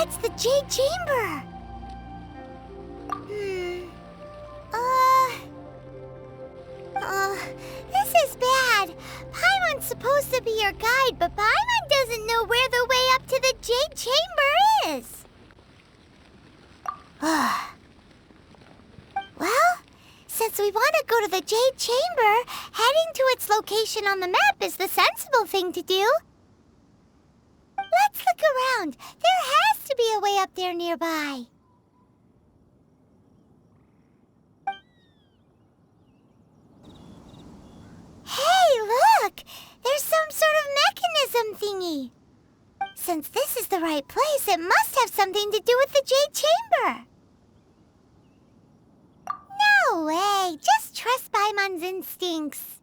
That's the Jade Chamber! This is bad. Paimon's supposed to be your guide, but Paimon doesn't know where the way up to the Jade Chamber is. Well, since we want to go to the Jade Chamber, heading to its location on the map is the sensible thing to do. Let's look around. There has to be a way up there nearby. Hey, look! There's some sort of mechanism thingy. Since this is the right place, it must have something to do with the Jade Chamber. No way! Just trust Paimon's instincts.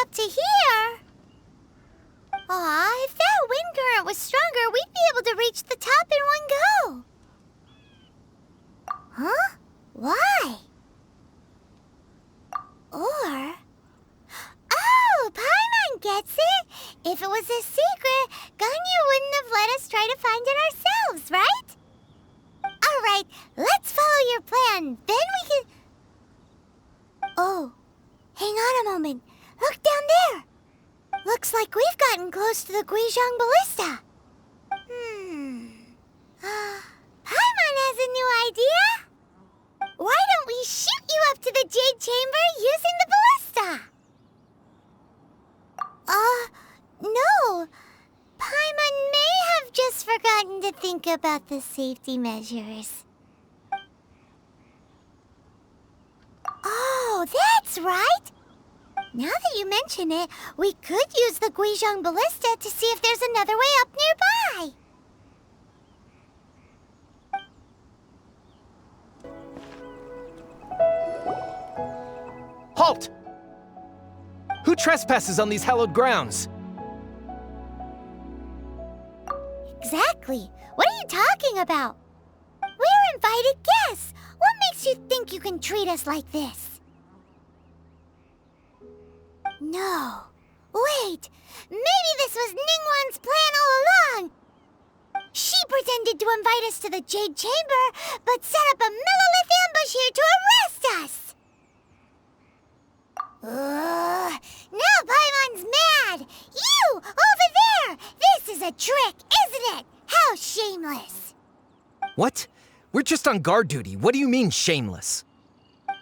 Up to here. Aw, if that wind current was stronger, we'd be able to reach the top in one go. Huh? Why? Or... Oh, Paimon gets it! If it was a secret, Ganyu wouldn't have let us try to find it ourselves, right? Alright, let's follow your plan. Then we can... Oh, hang on a moment. Look down there! Looks like we've gotten close to the Guizhong Ballista. Paimon has a new idea! Why don't we shoot you up to the Jade Chamber using the ballista? No. Paimon may have just forgotten to think about the safety measures. Oh, that's right! Now that you mention it, we could use the Guizhong Ballista to see if there's another way up nearby. Halt! Who trespasses on these hallowed grounds? Exactly. What are you talking about? We're invited guests. What makes you think you can treat us like this? No. Wait! Maybe this was Ningguang's plan all along! She pretended to invite us to the Jade Chamber, but set up a Millilith ambush here to arrest us! Now Paimon's mad! You! Over there! This is a trick, isn't it? How shameless! What? We're just on guard duty. What do you mean, shameless?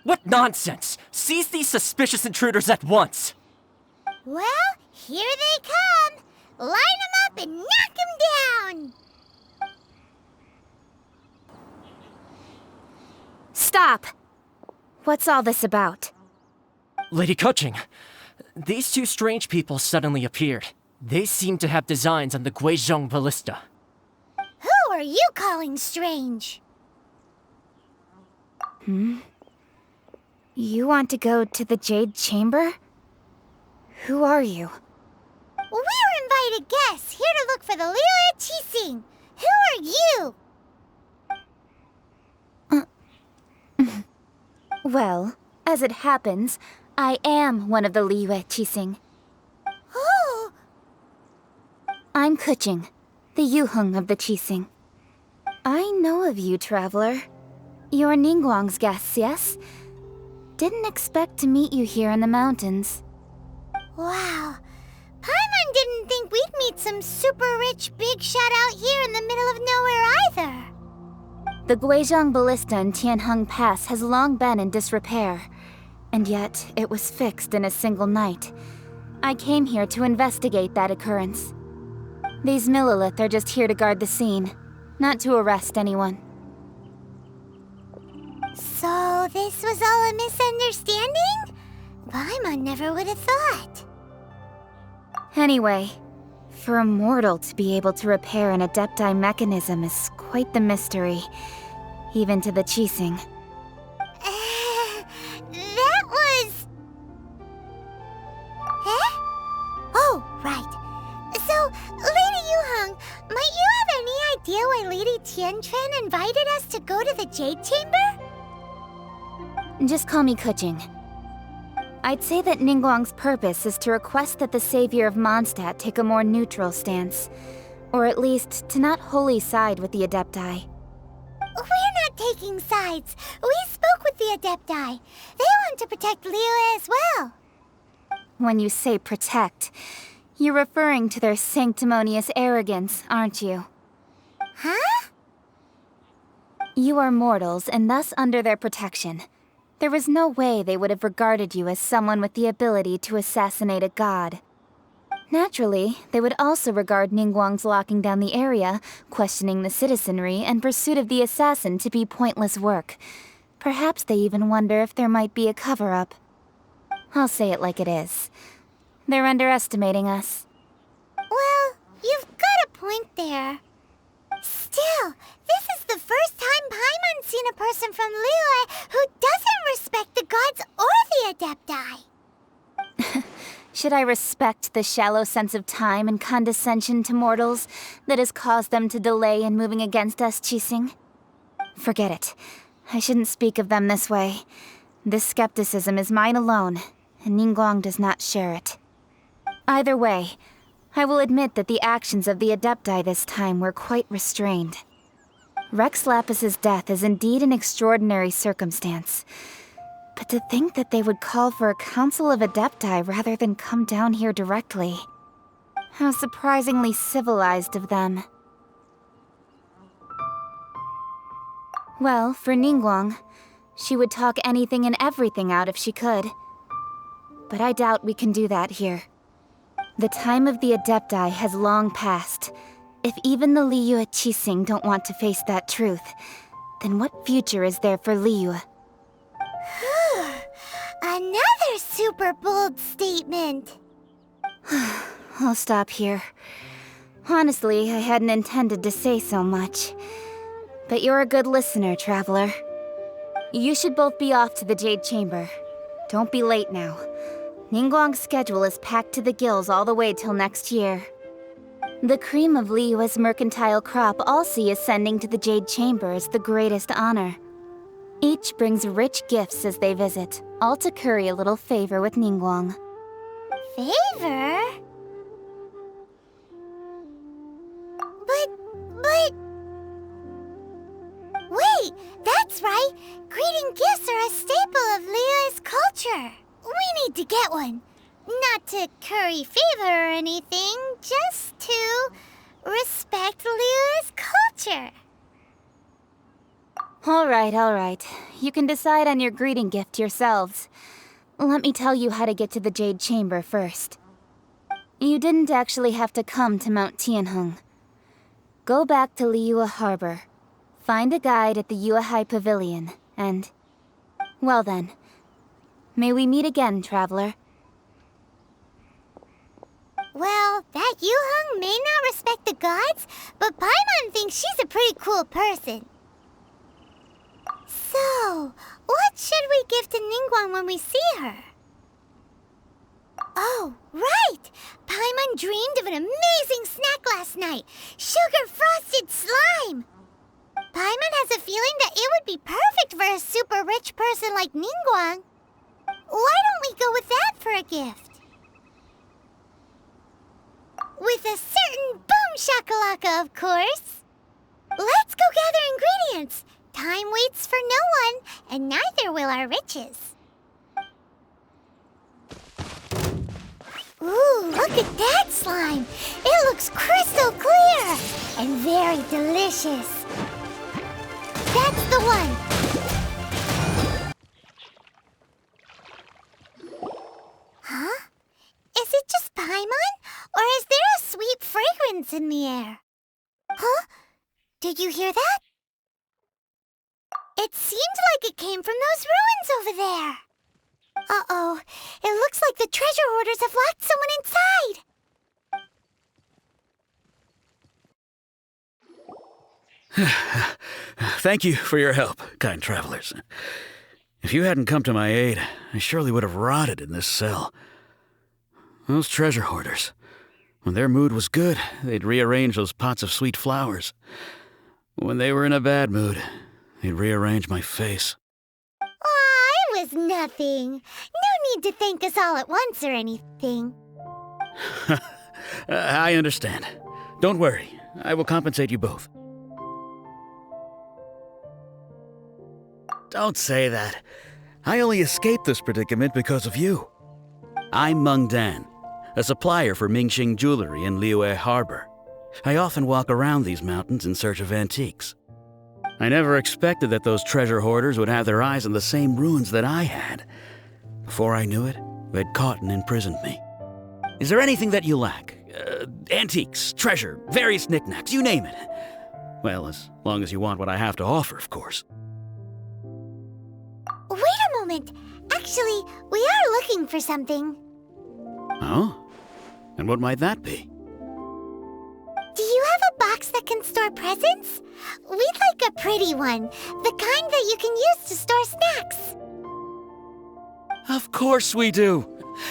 What nonsense! Seize these suspicious intruders at once! Well, here they come! Line them up and knock them down! Stop! What's all this about? Lady Keqing, these two strange people suddenly appeared. They seem to have designs on the Guizhong Ballista. Who are you calling strange? You want to go to the Jade Chamber? Who are you? We're invited guests, here to look for the Liu Qixing. Who are you? Well, as it happens, I am one of the Liu Qixing. Who? I'm Keqing, the Yuheng of the Qixing. I know of you, traveler. You're Ningguang's guests, yes? Didn't expect to meet you here in the mountains. Wow. Paimon didn't think we'd meet some super rich big shot out here in the middle of nowhere either. The Guizhong Ballista in Tianheng Pass has long been in disrepair, and yet it was fixed in a single night. I came here to investigate that occurrence. These Millilith are just here to guard the scene, not to arrest anyone. So this was all a misunderstanding? Paimon never would have thought. Anyway, for a mortal to be able to repair an Adepti mechanism is quite the mystery, even to the Qixing. That was... Chen invited us to go to the Jade Chamber? Just call me Kuching. I'd say that Ningguang's purpose is to request that the savior of Mondstadt take a more neutral stance. Or at least, to not wholly side with the Adepti. We're not taking sides. We spoke with the Adepti. They want to protect Liyue as well. When you say protect, you're referring to their sanctimonious arrogance, aren't you? Huh? You are mortals, and thus under their protection. There was no way they would have regarded you as someone with the ability to assassinate a god. Naturally, they would also regard Ningguang's locking down the area, questioning the citizenry, and pursuit of the assassin to be pointless work. Perhaps they even wonder if there might be a cover-up. I'll say it like it is. They're underestimating us. Well, you've got a point there. Still, this is the first time Paimon's seen a person from Liyue who doesn't respect the gods or the Adepti. Should I respect the shallow sense of time and condescension to mortals that has caused them to delay in moving against us, Qixing? Forget it. I shouldn't speak of them this way. This skepticism is mine alone, and Ningguang does not share it. Either way, I will admit that the actions of the Adepti this time were quite restrained. Rex Lapis's death is indeed an extraordinary circumstance. But to think that they would call for a council of Adepti rather than come down here directly. How surprisingly civilized of them. Well, for Ningguang, she would talk anything and everything out if she could. But I doubt we can do that here. The time of the Adepti has long passed. If even the Liyue Qixing don't want to face that truth, then what future is there for Liyue? Another super bold statement. I'll stop here. Honestly, I hadn't intended to say so much. But you're a good listener, Traveler. You should both be off to the Jade Chamber. Don't be late now. Ningguang's schedule is packed to the gills all the way till next year. The cream of Liyue's mercantile crop all see ascending to the Jade Chamber as the greatest honor. Each brings rich gifts as they visit, all to curry a little favor with Ningguang. Favor? But... Wait, that's right! Greeting gifts are a staple of Liyue's culture. We need to get one. Not to curry favor or anything, just to respect Liyue's culture. All right. You can decide on your greeting gift yourselves. Let me tell you how to get to the Jade Chamber first. You didn't actually have to come to Mount Tianheng. Go back to Liyue Harbor. Find a guide at the Yuehai Pavilion, and... well then. May we meet again, Traveler. Well, that Yuheng may not respect the gods, but Paimon thinks she's a pretty cool person. So, what should we give to Ningguang when we see her? Oh, right! Paimon dreamed of an amazing snack last night! Sugar-frosted slime! Paimon has a feeling that it would be perfect for a super rich person like Ningguang. Why don't we go with that for a gift? With a certain boom shakalaka, of course! Let's go gather ingredients! Time waits for no one, and neither will our riches. Ooh, look at that slime! It looks crystal clear! And very delicious! That's the one! Huh? Is it just Paimon? Or is there a sweet fragrance in the air? Huh? Did you hear that? It seemed like it came from those ruins over there. Uh-oh. It looks like the treasure hoarders have locked someone inside. Thank you for your help, kind travelers. If you hadn't come to my aid, I surely would have rotted in this cell. Those treasure hoarders. When their mood was good, they'd rearrange those pots of sweet flowers. When they were in a bad mood, they'd rearrange my face. Aw, it was nothing. No need to thank us all at once or anything. I understand. Don't worry. I will compensate you both. Don't say that. I only escaped this predicament because of you. I'm Meng Dan, a supplier for Mingxing Jewelry in Liyue Harbor. I often walk around these mountains in search of antiques. I never expected that those treasure hoarders would have their eyes on the same ruins that I had. Before I knew it, they'd caught and imprisoned me. Is there anything that you lack? Antiques, treasure, various knickknacks, you name it. Well, as long as you want what I have to offer, of course. Wait a moment. Actually, we are looking for something. Oh? And what might that be? Do you have a box that can store presents? We'd like a pretty one. The kind that you can use to store snacks. Of course we do.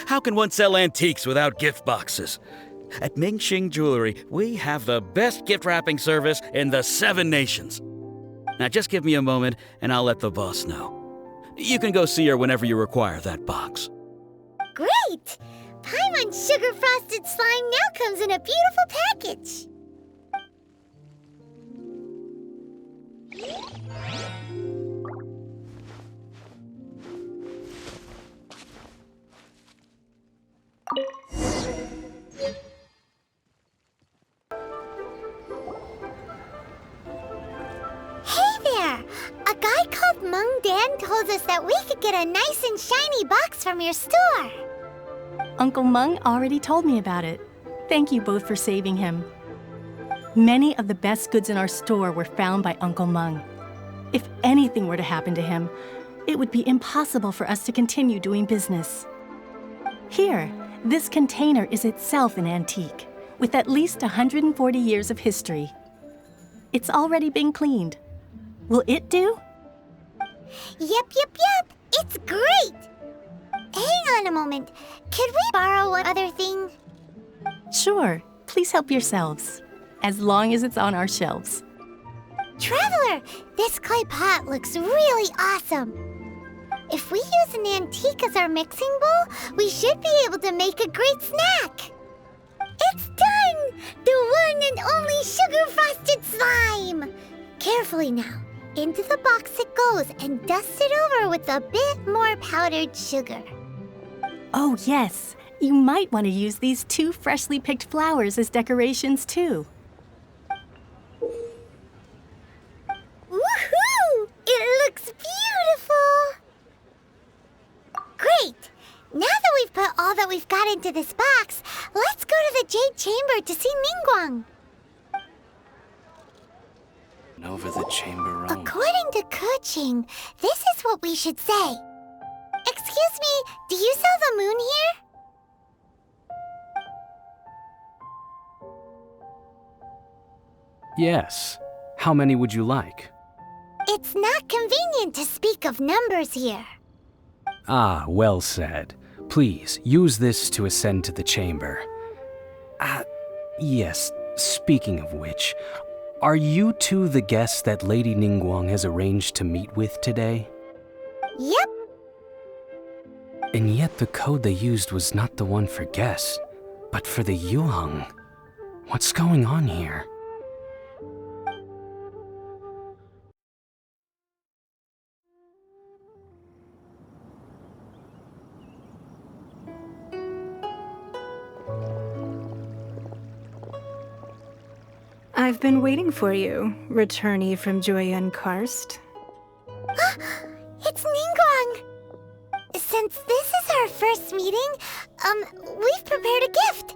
How can one sell antiques without gift boxes? At Mingxing Jewelry, we have the best gift wrapping service in the 7 nations. Now just give me a moment and I'll let the boss know. You can go see her whenever you require that box. Great! Paimon Sugar Frosted Slime now comes in a beautiful package. Hey there! A guy called Meng Dan told us that we could get a nice and shiny box from your store. Uncle Meng already told me about it. Thank you both for saving him. Many of the best goods in our store were found by Uncle Meng. If anything were to happen to him, it would be impossible for us to continue doing business. Here, this container is itself an antique, with at least 140 years of history. It's already been cleaned. Will it do? Yep. It's great! Hang on a moment. Could we borrow one other thing? Sure, please help yourselves, as long as it's on our shelves. Traveler, this clay pot looks really awesome. If we use an antique as our mixing bowl, we should be able to make a great snack. It's done! The one and only sugar-frosted slime! Carefully now. Into the box it goes and dust it over with a bit more powdered sugar. Oh yes, you might want to use these 2 freshly picked flowers as decorations too. Woohoo! It looks beautiful! Great! Now that we've put all that we've got into this box, let's go to the Jade Chamber to see Ningguang. Over the chamber room. According to Kuching, this is what we should say. Excuse me, do you sell the moon here? Yes. How many would you like? It's not convenient to speak of numbers here. Ah, well said. Please, use this to ascend to the chamber. Yes, speaking of which, are you two the guests that Lady Ningguang has arranged to meet with today? Yep. And yet the code they used was not the one for guests, but for the Yuheng. What's going on here? I've been waiting for you, returnee from Joyun Karst. It's Ningguang! Since this is our first meeting, we've prepared a gift.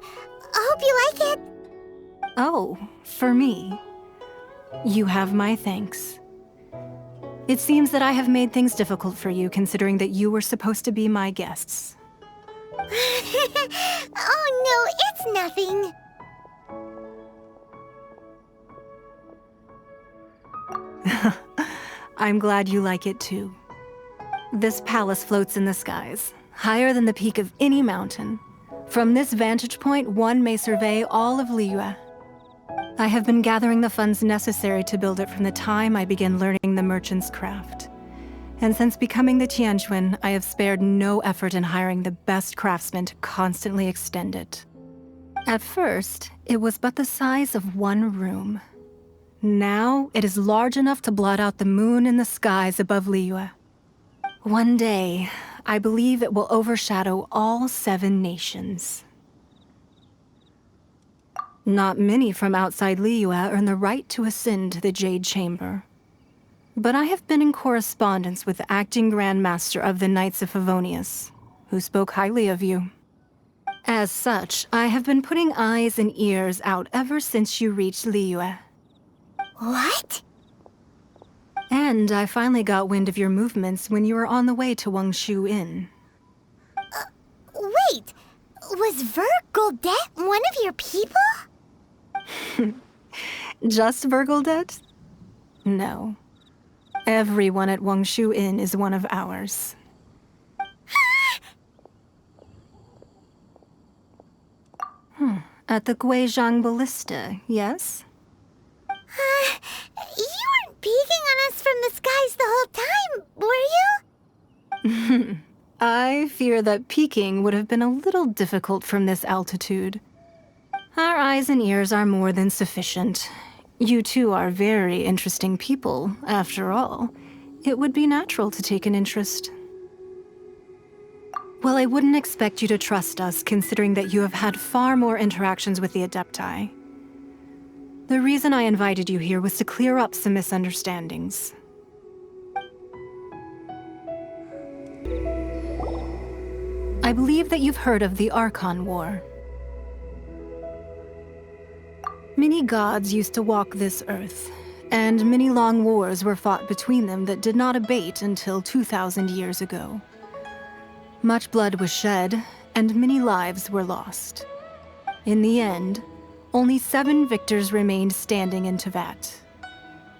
I hope you like it. Oh, for me. You have my thanks. It seems that I have made things difficult for you, considering that you were supposed to be my guests. Oh no, it's nothing. I'm glad you like it too. This palace floats in the skies, higher than the peak of any mountain. From this vantage point, one may survey all of Liyue. I have been gathering the funds necessary to build it from the time I began learning the merchant's craft. And since becoming the Tianquan, I have spared no effort in hiring the best craftsmen to constantly extend it. At first, it was but the size of one room. Now, it is large enough to blot out the moon in the skies above Liyue. One day, I believe it will overshadow all 7 nations. Not many from outside Liyue earn the right to ascend to the Jade Chamber. But I have been in correspondence with the acting Grand Master of the Knights of Favonius, who spoke highly of you. As such, I have been putting eyes and ears out ever since you reached Liyue. What? And I finally got wind of your movements when you were on the way to Wangshu Inn. Wait! Was Vergoldet one of your people? Just Vergoldet? No. Everyone at Wangshu Inn is one of ours. At the Guizhang Ballista, yes? You weren't peeking on us from the skies the whole time, were you? I fear that peeking would have been a little difficult from this altitude. Our eyes and ears are more than sufficient. You two are very interesting people, after all. It would be natural to take an interest. Well, I wouldn't expect you to trust us, considering that you have had far more interactions with the Adepti. The reason I invited you here was to clear up some misunderstandings. I believe that you've heard of the Archon War. Many gods used to walk this earth, and many long wars were fought between them that did not abate until 2,000 years ago. Much blood was shed, and many lives were lost. In the end, only 7 victors remained standing in Tevat.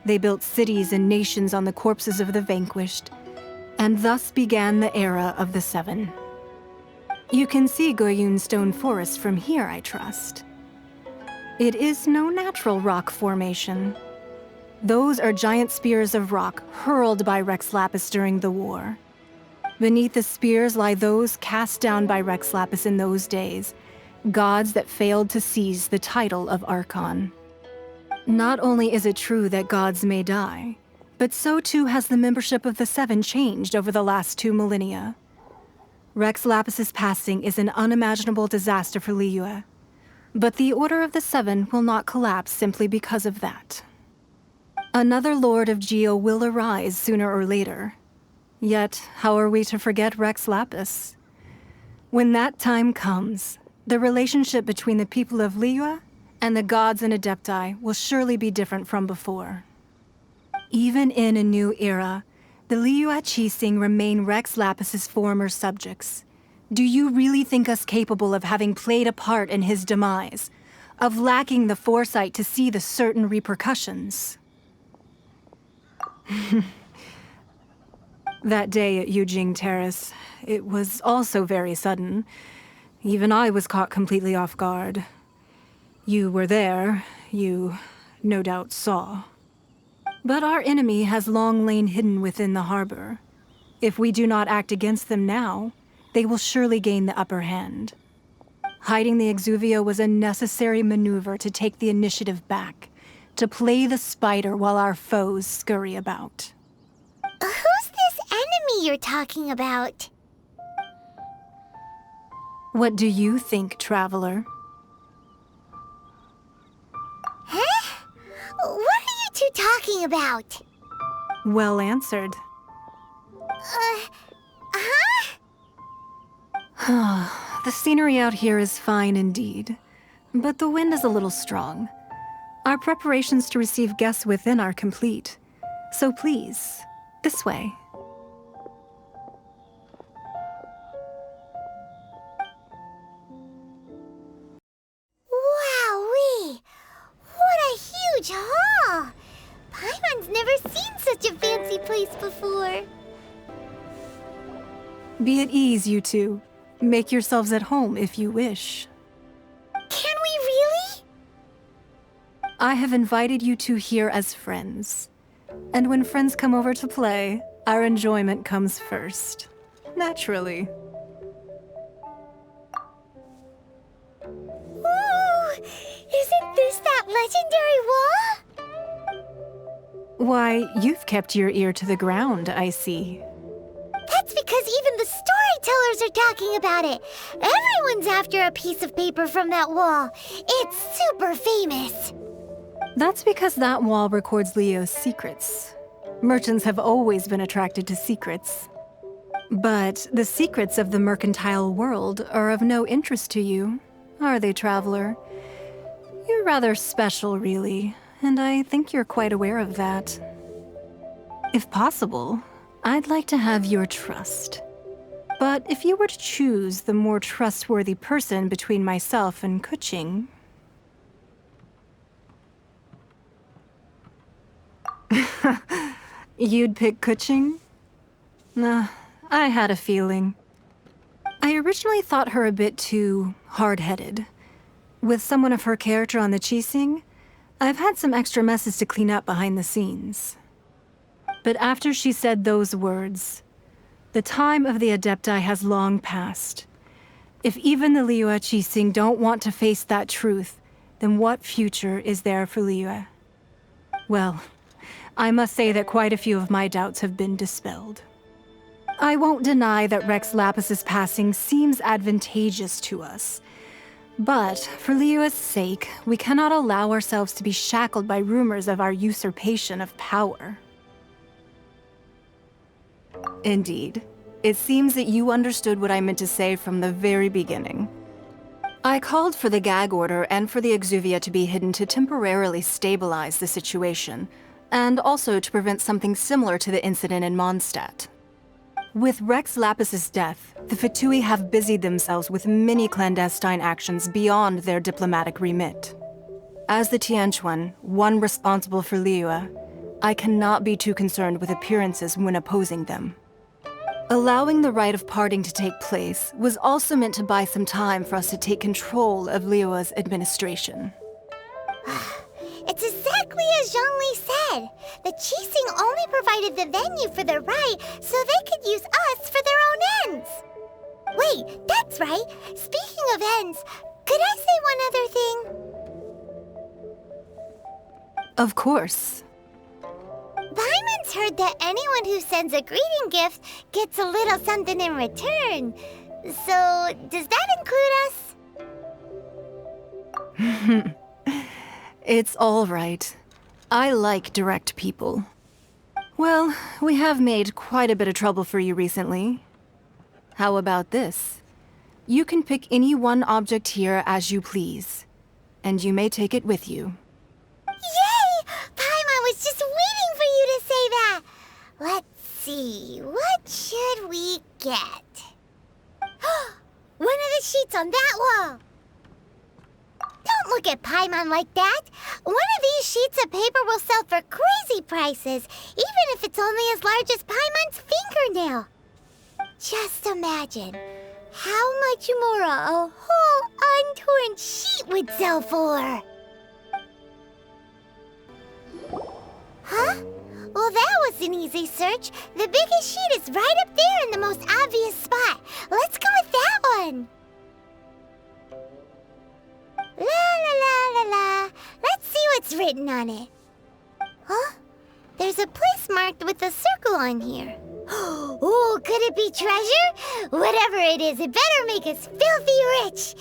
They built cities and nations on the corpses of the vanquished, and thus began the era of the 7. You can see Goyun Stone Forest from here, I trust. It is no natural rock formation. Those are giant spears of rock hurled by Rex Lapis during the war. Beneath the spears lie those cast down by Rex Lapis in those days, gods that failed to seize the title of Archon. Not only is it true that gods may die, but so too has the membership of the 7 changed over the last 2 millennia. Rex Lapis's passing is an unimaginable disaster for Liyue, but the Order of the 7 will not collapse simply because of that. Another Lord of Geo will arise sooner or later. Yet, how are we to forget Rex Lapis? When that time comes, the relationship between the people of Liyue and the gods and Adepti will surely be different from before. Even in a new era, the Liyue Qixing remain Rex Lapis's former subjects. Do you really think us capable of having played a part in his demise? Of lacking the foresight to see the certain repercussions? That day at Yujing Terrace, it was also very sudden. Even I was caught completely off guard. You were there, you no doubt saw. But our enemy has long lain hidden within the harbor. If we do not act against them now, they will surely gain the upper hand. Hiding the Exuvio was a necessary maneuver to take the initiative back, to play the spider while our foes scurry about. Who's this enemy you're talking about? What do you think, traveler? Huh? What are you two talking about? Well answered. The scenery out here is fine indeed, but the wind is a little strong. Our preparations to receive guests within are complete, so please, this way. Wowee! What a huge hall! Paimon's never seen such a fancy place before. Be at ease, you two. Make yourselves at home if you wish. Can we really? I have invited you two here as friends. And when friends come over to play, our enjoyment comes first. Naturally. Ooh, isn't this that legendary wall? Why, you've kept your ear to the ground, I see. That's because even the storytellers are talking about it. Everyone's after a piece of paper from that wall. It's super famous. That's because that wall records Leo's secrets. Merchants have always been attracted to secrets. But the secrets of the mercantile world are of no interest to you, are they, traveler? You're rather special, really, and I think you're quite aware of that. If possible, I'd like to have your trust. But if you were to choose the more trustworthy person between myself and Kuching... You'd pick Kuching? Nah, I had a feeling. I originally thought her a bit too hard-headed. With someone of her character on the Qixing, I've had some extra messes to clean up behind the scenes. But after she said those words, the time of the Adepti has long passed. If even the Liyue Qixing don't want to face that truth, then what future is there for Liyue? Well, I must say that quite a few of my doubts have been dispelled. I won't deny that Rex Lapis's passing seems advantageous to us. But for Liyue's sake, we cannot allow ourselves to be shackled by rumors of our usurpation of power. Indeed. It seems that you understood what I meant to say from the very beginning. I called for the gag order and for the exuvia to be hidden to temporarily stabilize the situation, and also to prevent something similar to the incident in Mondstadt. With Rex Lapis's death, the Fatui have busied themselves with many clandestine actions beyond their diplomatic remit. As the Tianquan, one responsible for Liyue, I cannot be too concerned with appearances when opposing them. Allowing the rite of parting to take place was also meant to buy some time for us to take control of Liyue's administration. It's exactly as Zhongli said. The Qixing only provided the venue for their rite so they could use us for their own ends. Wait, that's right. Speaking of ends, could I say one other thing? Of course. Paimon's heard that anyone who sends a greeting gift gets a little something in return. So, does that include us? It's all right. I like direct people. Well, we have made quite a bit of trouble for you recently. How about this? You can pick any one object here as you please, and you may take it with you. Yay! Paimon was just waiting for you to say that! Let's see, what should we get? One of the sheets on that wall! Don't look at Paimon like that! One of these sheets of paper will sell for crazy prices, even if it's only as large as Paimon's fingernail. Just imagine how much more a whole untorn sheet would sell for. Huh? Well, that was an easy search. The biggest sheet is right up there in the most obvious spot. Let's go with that one. La la la la la. Let's see what's written on it. Huh? There's a place marked with a circle on here. Oh, could it be treasure? Whatever it is, it better make us filthy rich.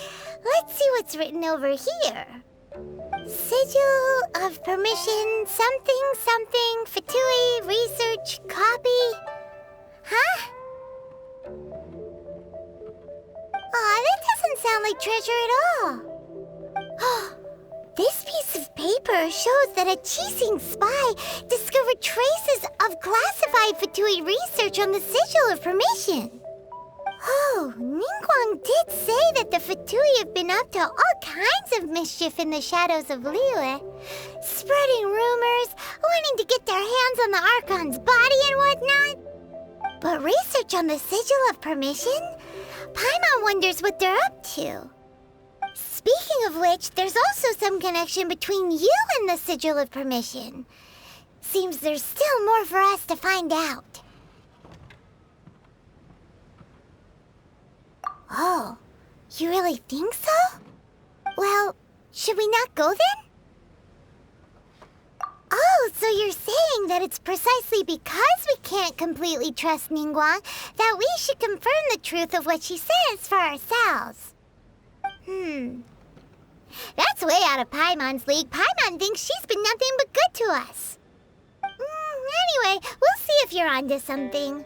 Let's see what's written over here. Sigil of permission, something, something, Fatui, research, copy. Huh? Aw, that doesn't sound like treasure at all. This piece of paper shows that a Qixing spy discovered traces of classified Fatui research on the Sigil of Permission. Oh, Ningguang did say that the Fatui have been up to all kinds of mischief in the shadows of Liyue, spreading rumors, wanting to get their hands on the Archon's body and whatnot. But research on the Sigil of Permission? Paimon wonders what they're up to. Speaking of which, there's also some connection between you and the Sigil of Permission. Seems there's still more for us to find out. Oh, you really think so? Well, should we not go then? Oh, so you're saying that it's precisely because we can't completely trust Ningguang that we should confirm the truth of what she says for ourselves. That's way out of Paimon's league. Paimon thinks she's been nothing but good to us. Anyway, we'll see if you're onto something.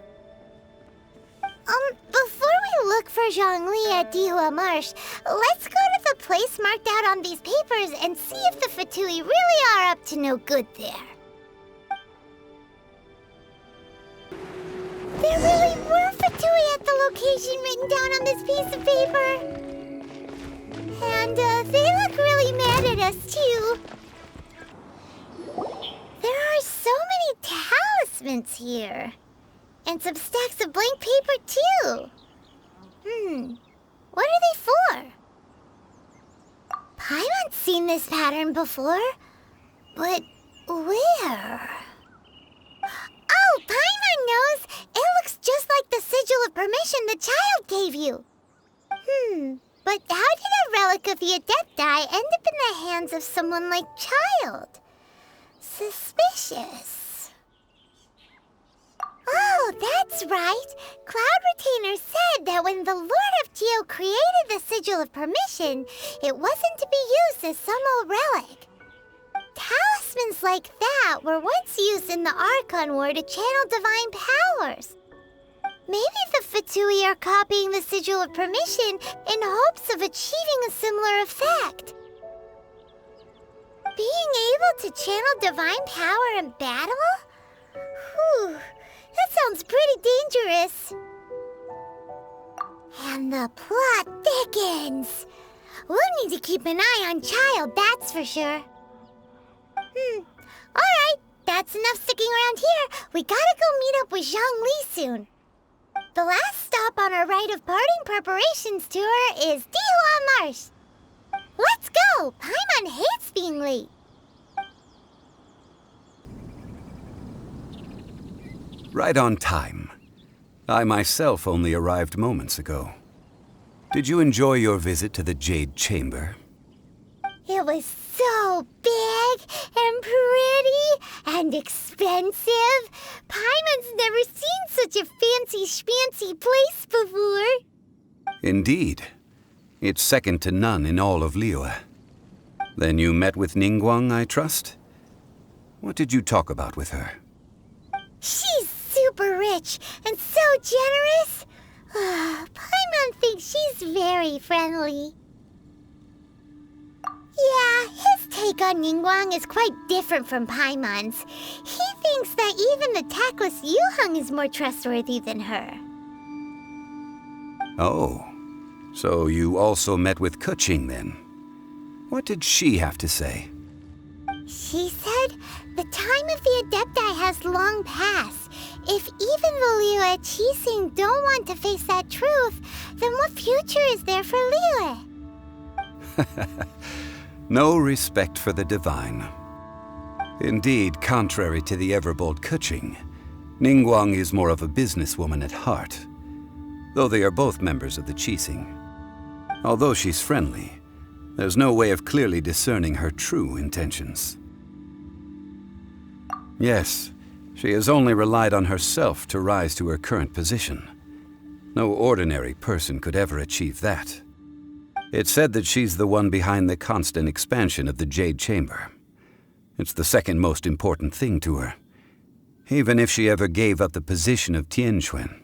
Before we look for Zhongli at Dihua Marsh, let's go to the place marked out on these papers and see if the Fatui really are up to no good there. There really were Fatui at the location written down on this piece of paper. And they look really mad at us, too. There are so many talismans here. And some stacks of blank paper, too. What are they for? Paimon's seen this pattern before. But where? Oh, Paimon knows! It looks just like the Sigil of Permission the child gave you. But how did a relic of the Adepti end up in the hands of someone like Child? Suspicious. Oh, that's right. Cloud Retainer said that when the Lord of Geo created the Sigil of Permission, it wasn't to be used as some old relic. Talismans like that were once used in the Archon War to channel divine powers. Maybe the Fatui are copying the Sigil of Permission in hopes of achieving a similar effect. Being able to channel divine power in battle? Whew, that sounds pretty dangerous. And the plot thickens. We'll need to keep an eye on Child, that's for sure. Alright, that's enough sticking around here. We gotta go meet up with Zhongli soon. The last stop on our rite of parting preparations tour is Dihua Marsh. Let's go! Paimon hates being late. Right on time. I myself only arrived moments ago. Did you enjoy your visit to the Jade Chamber? It was so big and pretty and expensive. Paimon's never seen such a fancy-schmancy place before. Indeed. It's second to none in all of Liyue. Then you met with Ningguang, I trust? What did you talk about with her? She's super rich and so generous. Paimon thinks she's very friendly. Yeah, his take on Ningguang is quite different from Paimon's. He thinks that even the tactless Yuheng is more trustworthy than her. Oh, so you also met with Keqing then? What did she have to say? She said the time of the Adepti has long passed. If even the Liyue Qixing don't want to face that truth, then what future is there for Liyue? No respect for the divine. Indeed, contrary to the ever-bold Keqing, Ningguang is more of a businesswoman at heart, though they are both members of the Qixing. Although she's friendly, there's no way of clearly discerning her true intentions. Yes, she has only relied on herself to rise to her current position. No ordinary person could ever achieve that. It's said that she's the one behind the constant expansion of the Jade Chamber. It's the second most important thing to her. Even if she ever gave up the position of Tianquan,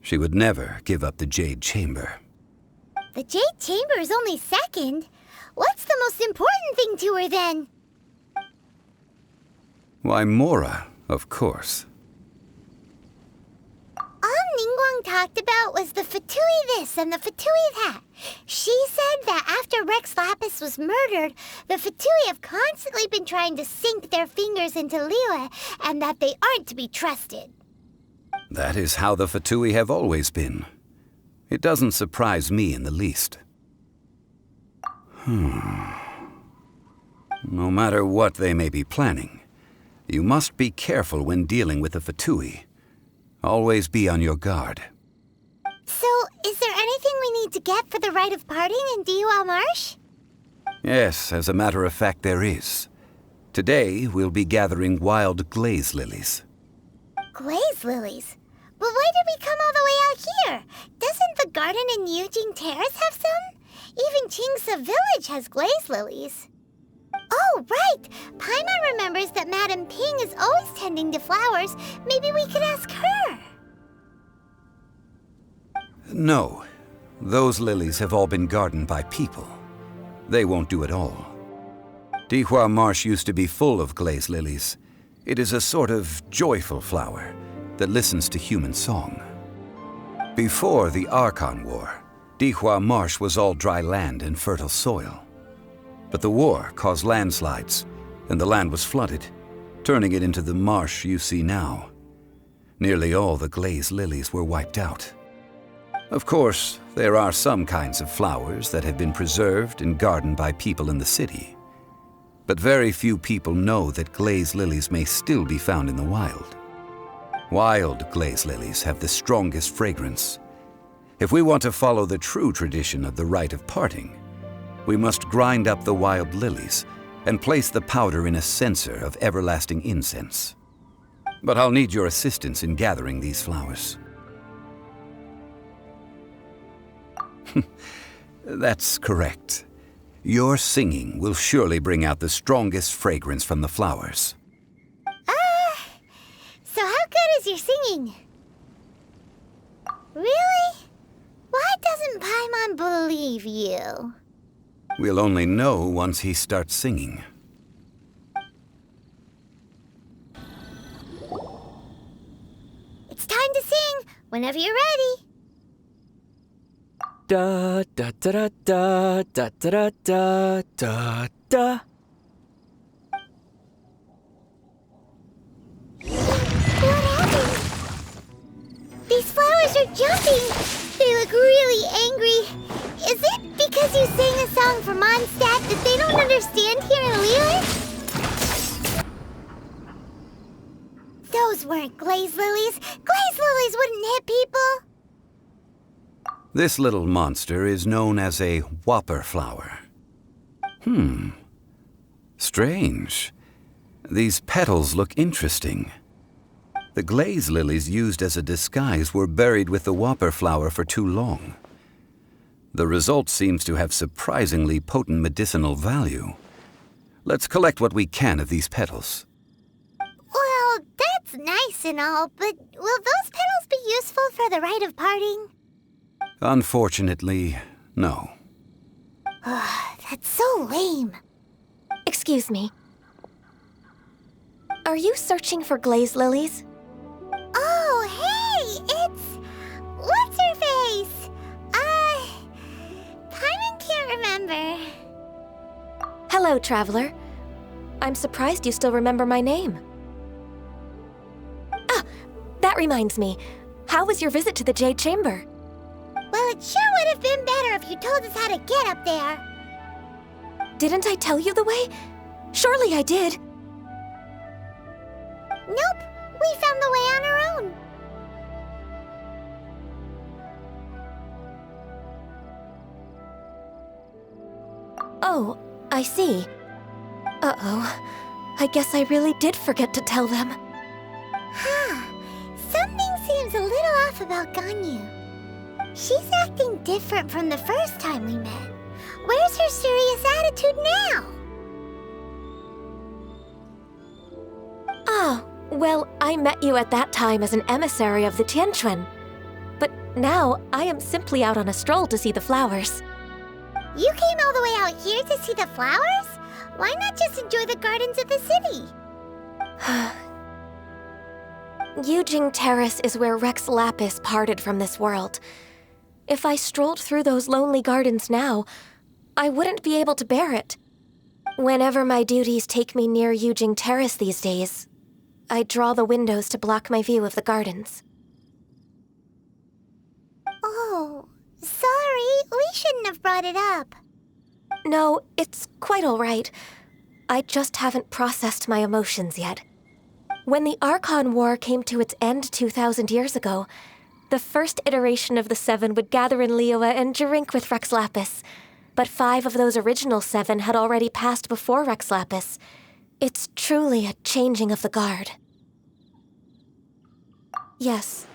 she would never give up the Jade Chamber. The Jade Chamber is only second. What's the most important thing to her then? Why, Mora, of course. All Ningguang talked about was the Fatui this and the Fatui that. She said that after Rex Lapis was murdered, the Fatui have constantly been trying to sink their fingers into Liyue, and that they aren't to be trusted. That is how the Fatui have always been. It doesn't surprise me in the least. No matter what they may be planning, you must be careful when dealing with the Fatui. Always be on your guard. So, is there anything we need to get for the rite of parting in Diwa Marsh? Yes, as a matter of fact, there is. Today, we'll be gathering wild glaze lilies. Glaze lilies? But why did we come all the way out here? Doesn't the garden in Yujing Terrace have some? Even Chingsa Village has glaze lilies. Oh, right! Paimon remembers that Madame Ping is always tending to flowers. Maybe we could ask her. No. Those lilies have all been gardened by people. They won't do it all. Dihua Marsh used to be full of glaze lilies. It is a sort of joyful flower that listens to human song. Before the Archon War, Dihua Marsh was all dry land and fertile soil. But the war caused landslides, and the land was flooded, turning it into the marsh you see now. Nearly all the glaze lilies were wiped out. Of course, there are some kinds of flowers that have been preserved and gardened by people in the city. But very few people know that glaze lilies may still be found in the wild. Wild glaze lilies have the strongest fragrance. If we want to follow the true tradition of the rite of parting, we must grind up the wild lilies and place the powder in a censer of everlasting incense. But I'll need your assistance in gathering these flowers. That's correct. Your singing will surely bring out the strongest fragrance from the flowers. So how good is your singing? Really? Why doesn't Paimon believe you? We'll only know once he starts singing. It's time to sing, whenever you're ready. Da da da da da da da da da. What happened? These flowers are jumping. They look really angry. Is it because you sang a song for Mondstadt that they don't understand here in Liyue? Those weren't glaze lilies. Glaze lilies wouldn't hit people. This little monster is known as a whopper flower. Strange. These petals look interesting. The glaze lilies used as a disguise were buried with the whopper flower for too long. The result seems to have surprisingly potent medicinal value. Let's collect what we can of these petals. Well, that's nice and all, but will those petals be useful for the rite of parting? Unfortunately, no. That's so lame. Excuse me. Are you searching for glaze lilies? Oh, hey! It's... What's-her-face? Paimon can't remember. Hello, traveler. I'm surprised you still remember my name. Ah, that reminds me. How was your visit to the Jade Chamber? Well, it sure would have been better if you told us how to get up there. Didn't I tell you the way? Surely I did. Nope, we found the way on our own. Oh, I see. Uh-oh. I guess I really did forget to tell them. Something seems a little off about Ganyu. She's acting different from the first time we met. Where's her serious attitude now? Ah, well, I met you at that time as an emissary of the Tianquan. But now, I am simply out on a stroll to see the flowers. You came all the way out here to see the flowers? Why not just enjoy the gardens of the city? Yujing Terrace is where Rex Lapis parted from this world. If I strolled through those lonely gardens now, I wouldn't be able to bear it. Whenever my duties take me near Yujing Terrace these days, I draw the windows to block my view of the gardens. Oh, sorry, we shouldn't have brought it up. No, it's quite all right. I just haven't processed my emotions yet. When the Archon War came to its end 2,000 years ago, the first iteration of the Seven would gather in Liyue and drink with Rex Lapis. But 5 of those original 7 had already passed before Rex Lapis. It's truly a changing of the guard. Yes.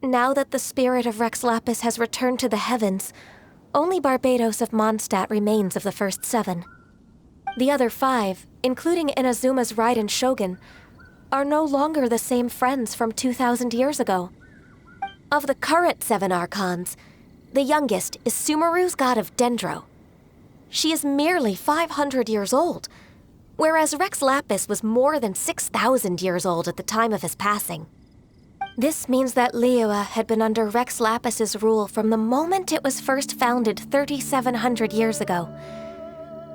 Now that the spirit of Rex Lapis has returned to the heavens, only Barbados of Mondstadt remains of the first 7. The other 5, including Inazuma's Raiden Shogun, are no longer the same friends from 2,000 years ago. Of the current 7 Archons, the youngest is Sumeru's god of Dendro. She is merely 500 years old, whereas Rex Lapis was more than 6,000 years old at the time of his passing. This means that Liyue had been under Rex Lapis's rule from the moment it was first founded 3,700 years ago.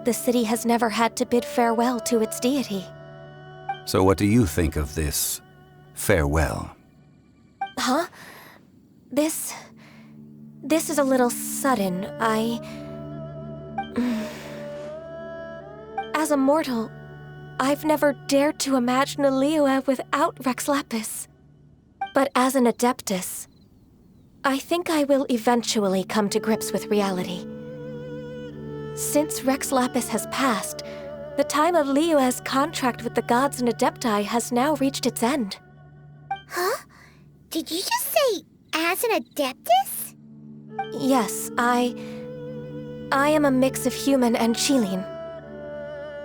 The city has never had to bid farewell to its deity. So what do you think of this farewell? Huh? This is a little sudden. As a mortal, I've never dared to imagine a Liyue without Rex Lapis. But as an Adeptus, I think I will eventually come to grips with reality. Since Rex Lapis has passed, the time of Liyue's contract with the gods and Adepti has now reached its end. Huh? Did you just say, as an Adeptus? Yes, I am a mix of human and Chilean.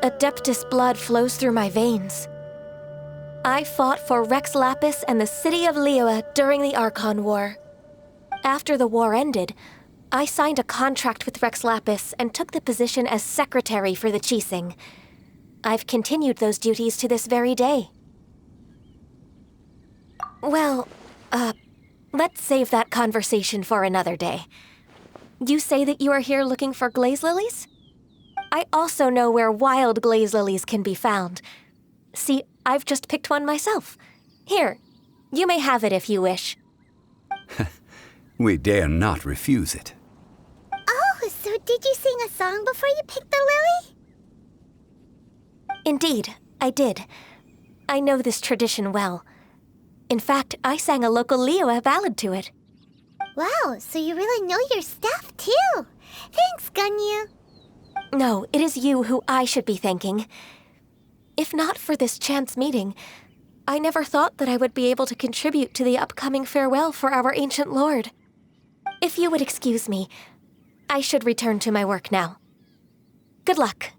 Adeptus blood flows through my veins. I fought for Rex Lapis and the city of Liyue during the Archon War. After the war ended, I signed a contract with Rex Lapis and took the position as secretary for the Qixing. I've continued those duties to this very day. Well, let's save that conversation for another day. You say that you are here looking for glaze lilies? I also know where wild glaze lilies can be found. See, I've just picked one myself. Here, you may have it if you wish. We dare not refuse it. Oh, so did you sing a song before you picked the lily? Indeed, I did. I know this tradition well. In fact, I sang a local Liyue ballad to it. Wow, so you really know your stuff, too. Thanks, Ganyu. No, it is you who I should be thanking. If not for this chance meeting, I never thought that I would be able to contribute to the upcoming farewell for our ancient lord. If you would excuse me, I should return to my work now. Good luck.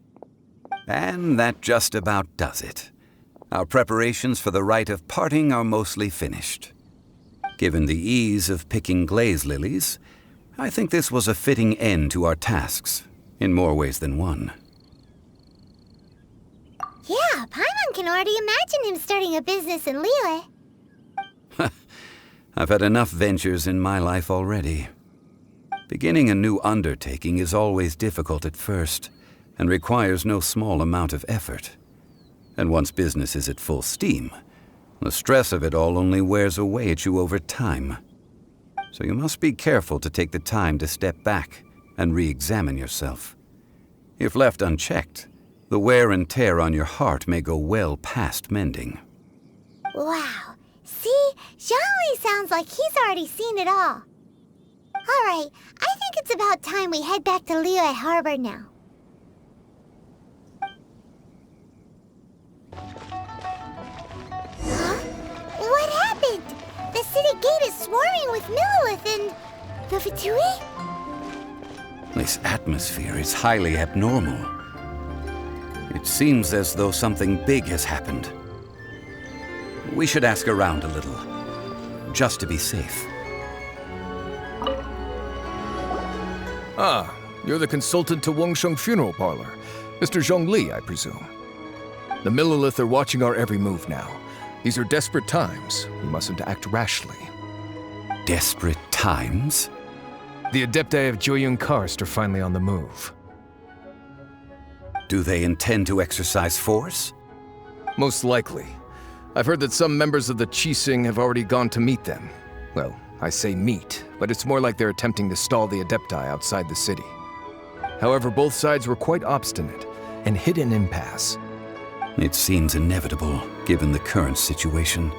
And that just about does it. Our preparations for the rite of parting are mostly finished. Given the ease of picking glaze lilies, I think this was a fitting end to our tasks, in more ways than one. Yeah, Paimon can already imagine him starting a business in Liyue. I've had enough ventures in my life already. Beginning a new undertaking is always difficult at first, and requires no small amount of effort. And once business is at full steam, the stress of it all only wears away at you over time. So you must be careful to take the time to step back and re-examine yourself. If left unchecked, the wear and tear on your heart may go well past mending. Wow. See? Zhongli sounds like he's already seen it all. All right, I think it's about time we head back to Liyue Harbor now. Huh? What happened? The city gate is swarming with Millilith and the Fatui? This atmosphere is highly abnormal. It seems as though something big has happened. We should ask around a little, just to be safe. Ah, you're the consultant to Wengsheng Funeral Parlor. Mr. Zhongli, I presume. The Millilith are watching our every move now. These are desperate times. We mustn't act rashly. Desperate times? The Adepti of Joyun Karst are finally on the move. Do they intend to exercise force? Most likely. I've heard that some members of the Qixing have already gone to meet them. Well, I say meet, but it's more like they're attempting to stall the Adepti outside the city. However, both sides were quite obstinate and hit an impasse. It seems inevitable, given the current situation.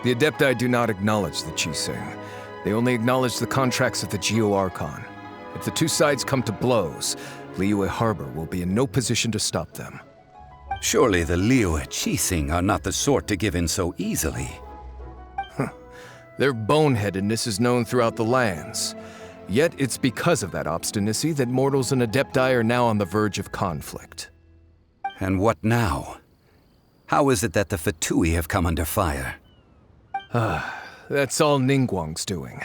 The Adepti do not acknowledge the Qixing. They only acknowledge the contracts of the Geo-Archon. If the two sides come to blows, Liyue Harbor will be in no position to stop them. Surely the Liyue Qixing are not the sort to give in so easily. Their boneheadedness is known throughout the lands. Yet it's because of that obstinacy that mortals and Adepti are now on the verge of conflict. And what now? How is it that the Fatui have come under fire? That's all Ningguang's doing.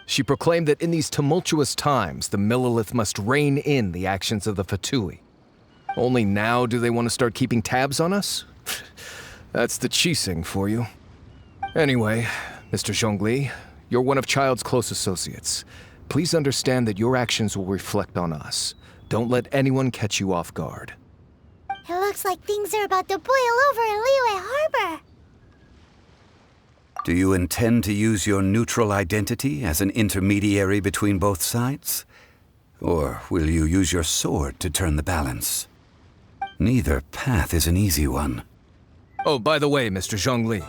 She proclaimed that in these tumultuous times, the Millelith must rein in the actions of the Fatui. Only now do they want to start keeping tabs on us? That's the Qixing for you. Anyway, Mr. Zhongli, you're one of Child's close associates. Please understand that your actions will reflect on us. Don't let anyone catch you off guard. It looks like things are about to boil over in Liyue Harbor. Do you intend to use your neutral identity as an intermediary between both sides? Or will you use your sword to turn the balance? Neither path is an easy one. Oh, by the way, Mr. Zhongli,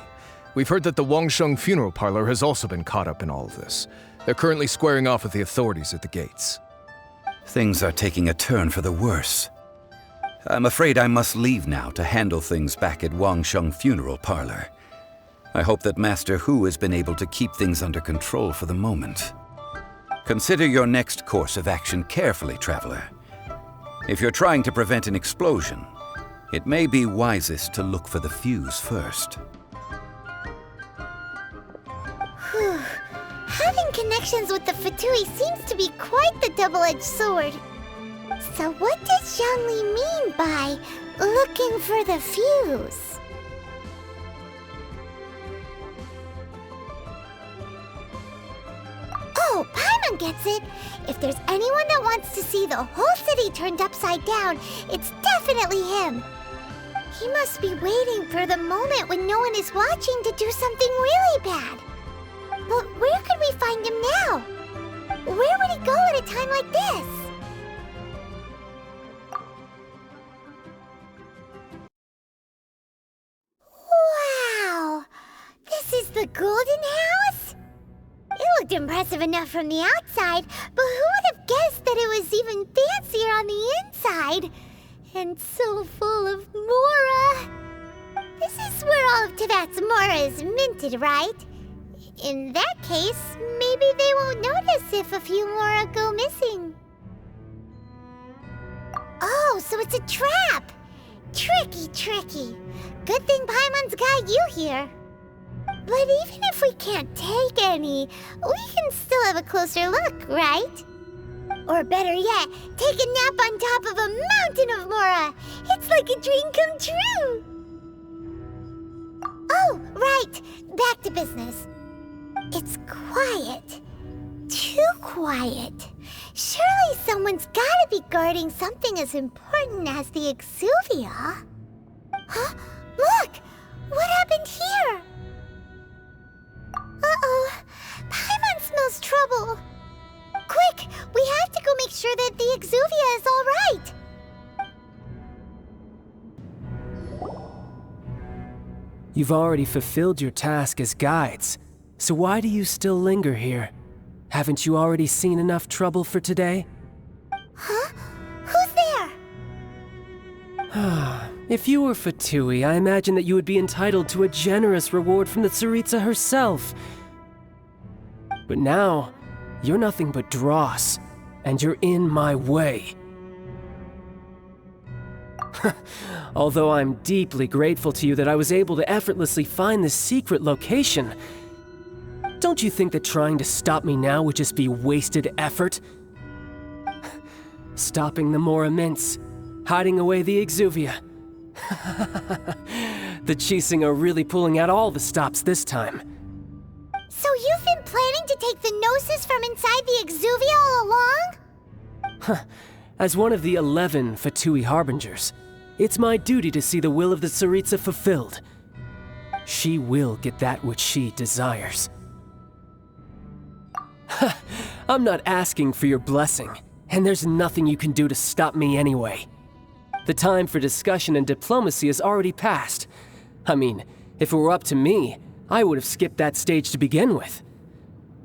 we've heard that the Wangsheng funeral parlor has also been caught up in all of this. They're currently squaring off with the authorities at the gates. Things are taking a turn for the worse. I'm afraid I must leave now to handle things back at Wangsheng funeral parlor. I hope that Master Hu has been able to keep things under control for the moment. Consider your next course of action carefully, Traveler. If you're trying to prevent an explosion, it may be wisest to look for the fuse first. Whew. Having connections with the Fatui seems to be quite the double-edged sword. So what does Zhongli mean by looking for the fuse? Oh, Paimon gets it! If there's anyone that wants to see the whole city turned upside down, it's definitely him! He must be waiting for the moment when no one is watching to do something really bad. But where could we find him now? Where would he go at a time like this? Wow! This is the Golden House? It looked impressive enough from the outside, but who would have guessed that it was even fancier on the inside? And so full of Mora. This is where all of Teyvat's Mora is minted, right? In that case, maybe they won't notice if a few Mora go missing. Oh, so it's a trap! Tricky, tricky. Good thing Paimon's got you here. But even if we can't take any, we can still have a closer look, right? Or better yet, take a nap on top of a mountain of Mora. It's like a dream come true. Oh, right. Back to business. It's quiet. Too quiet. Surely someone's gotta be guarding something as important as the Exuvia. Huh? Look! What happened here? Uh-oh. Paimon smells trouble. Quick! We have to go make sure that the Exuvia is all right. You've already fulfilled your task as guides, so why do you still linger here? Haven't you already seen enough trouble for today? Huh? Who's there? If you were Fatui, I imagine that you would be entitled to a generous reward from the Tsaritsa herself. But now, you're nothing but dross, and you're in my way. Although I'm deeply grateful to you that I was able to effortlessly find this secret location, don't you think that trying to stop me now would just be wasted effort? Stopping the Mora Mints, hiding away the Exuvia. The Qixing are really pulling out all the stops this time. So you've been planning to take the Gnosis from inside the Exuvia all along? As one of the 11 Fatui Harbingers, it's my duty to see the will of the Tsaritsa fulfilled. She will get that which she desires. I'm not asking for your blessing. And there's nothing you can do to stop me anyway. The time for discussion and diplomacy has already passed. I mean, if it were up to me, I would have skipped that stage to begin with.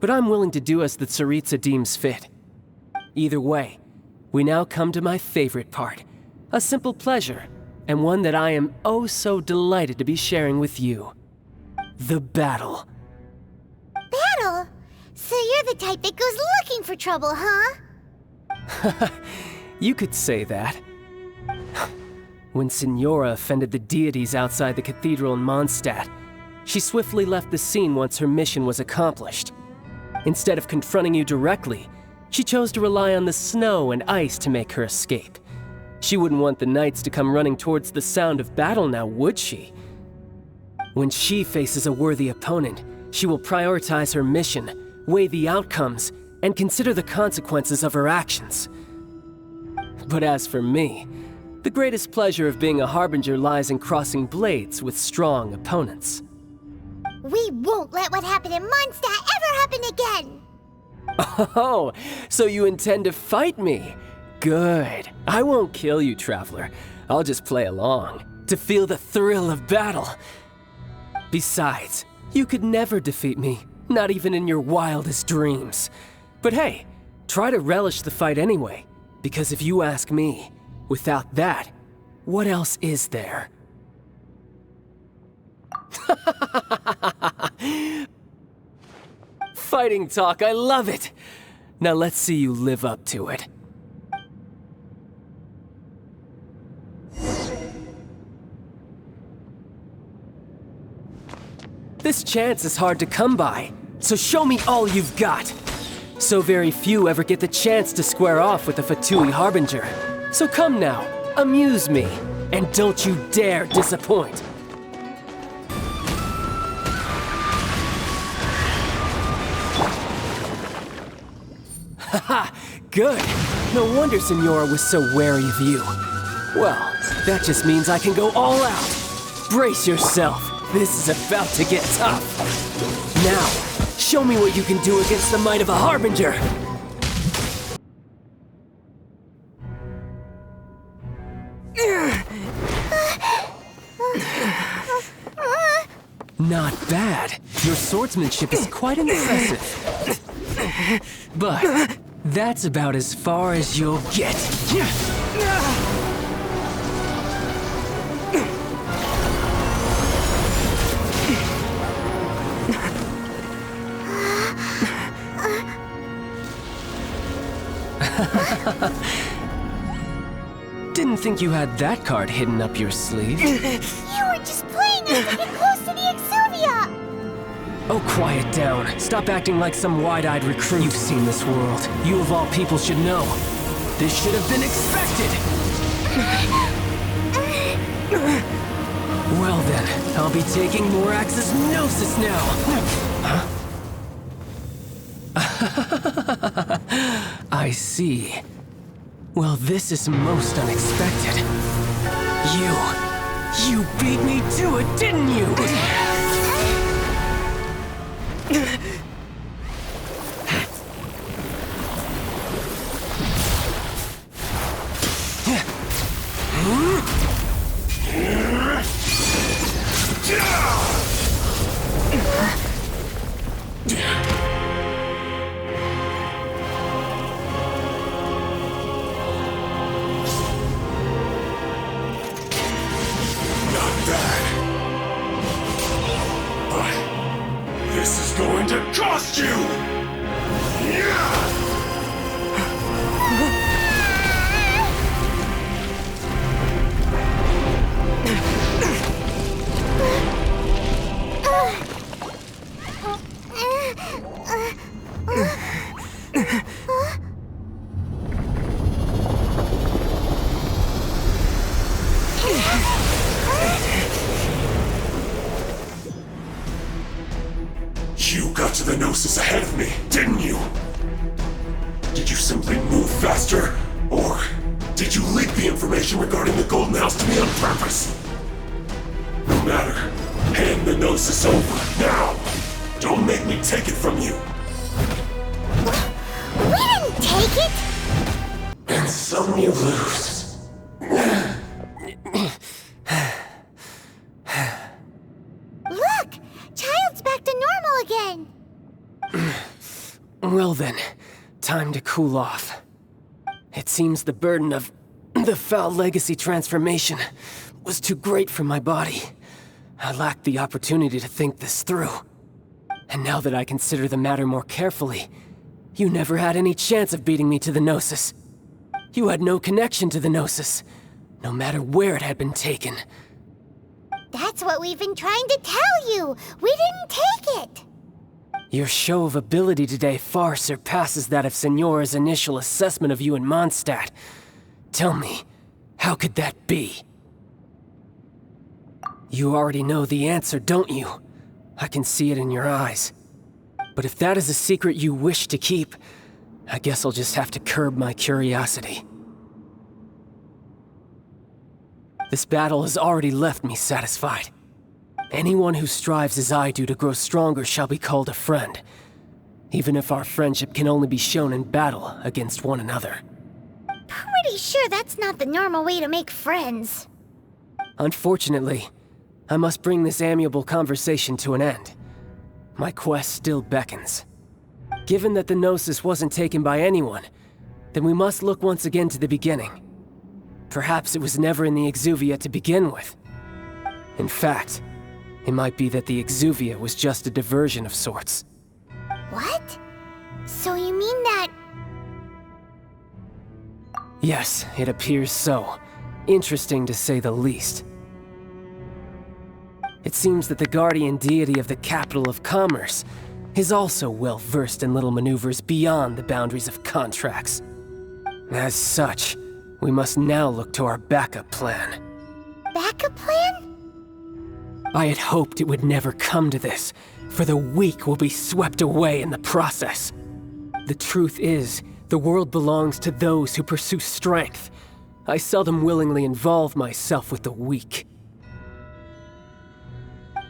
But I'm willing to do as the Tsaritsa deems fit. Either way, we now come to my favorite part. A simple pleasure, and one that I am oh so delighted to be sharing with you. The battle. Battle? So you're the type that goes looking for trouble, huh? You could say that. When Signora offended the deities outside the cathedral in Mondstadt, she swiftly left the scene once her mission was accomplished. Instead of confronting you directly, she chose to rely on the snow and ice to make her escape. She wouldn't want the knights to come running towards the sound of battle now, would she? When she faces a worthy opponent, she will prioritize her mission, weigh the outcomes, and consider the consequences of her actions. But as for me, the greatest pleasure of being a harbinger lies in crossing blades with strong opponents. We won't let what happened in Mondstadt ever happen again! Oh, so you intend to fight me? Good. I won't kill you, Traveler. I'll just play along, to feel the thrill of battle. Besides, you could never defeat me, not even in your wildest dreams. But hey, try to relish the fight anyway, because if you ask me, without that, what else is there? Fighting talk, I love it! Now let's see you live up to it. This chance is hard to come by, so show me all you've got. So very few ever get the chance to square off with a Fatui Harbinger. So come now, amuse me, and don't you dare disappoint. Haha, good. No wonder Signora was so wary of you. Well, that just means I can go all out. Brace yourself. This is about to get tough. Now, show me what you can do against the might of a Harbinger. Not bad. Your swordsmanship is quite impressive. But that's about as far as you'll get. Didn't think you had that card hidden up your sleeve. You were just playing us to get close to the Exuvia! Oh, quiet down. Stop acting like some wide-eyed recruit. You've seen this world. You of all people should know. This should have been expected! Well then, I'll be taking Morax's Gnosis now! Huh? I see. Well, this is most unexpected. You beat me to it, didn't you? Going to cost you! You got to the Gnosis ahead of me, didn't you? Did you simply move faster? Or did you leak the information regarding the Golden House to me on purpose? No matter. Hand the Gnosis over, now! Don't make me take it from you! We didn't take it! Some you lose. Look! Child's back to normal again! Well then, time to cool off. It seems the burden of the foul legacy transformation was too great for my body. I lacked the opportunity to think this through. And now that I consider the matter more carefully, you never had any chance of beating me to the Gnosis. You had no connection to the Gnosis, no matter where it had been taken. That's what we've been trying to tell you! We didn't take it! Your show of ability today far surpasses that of Signora's initial assessment of you in Mondstadt. Tell me, how could that be? You already know the answer, don't you? I can see it in your eyes. But if that is a secret you wish to keep, I guess I'll just have to curb my curiosity. This battle has already left me satisfied. Anyone who strives as I do to grow stronger shall be called a friend, even if our friendship can only be shown in battle against one another. Pretty sure that's not the normal way to make friends. Unfortunately, I must bring this amiable conversation to an end. My quest still beckons. Given that the Gnosis wasn't taken by anyone, then we must look once again to the beginning. Perhaps it was never in the Exuvia to begin with. In fact, it might be that the Exuvia was just a diversion of sorts. What? So you mean that... Yes, it appears so. Interesting to say the least. It seems that the guardian deity of the capital of commerce is also well versed in little maneuvers beyond the boundaries of contracts. As such, we must now look to our backup plan. Backup plan? I had hoped it would never come to this, for the weak will be swept away in the process. The truth is, the world belongs to those who pursue strength. I seldom willingly involve myself with the weak.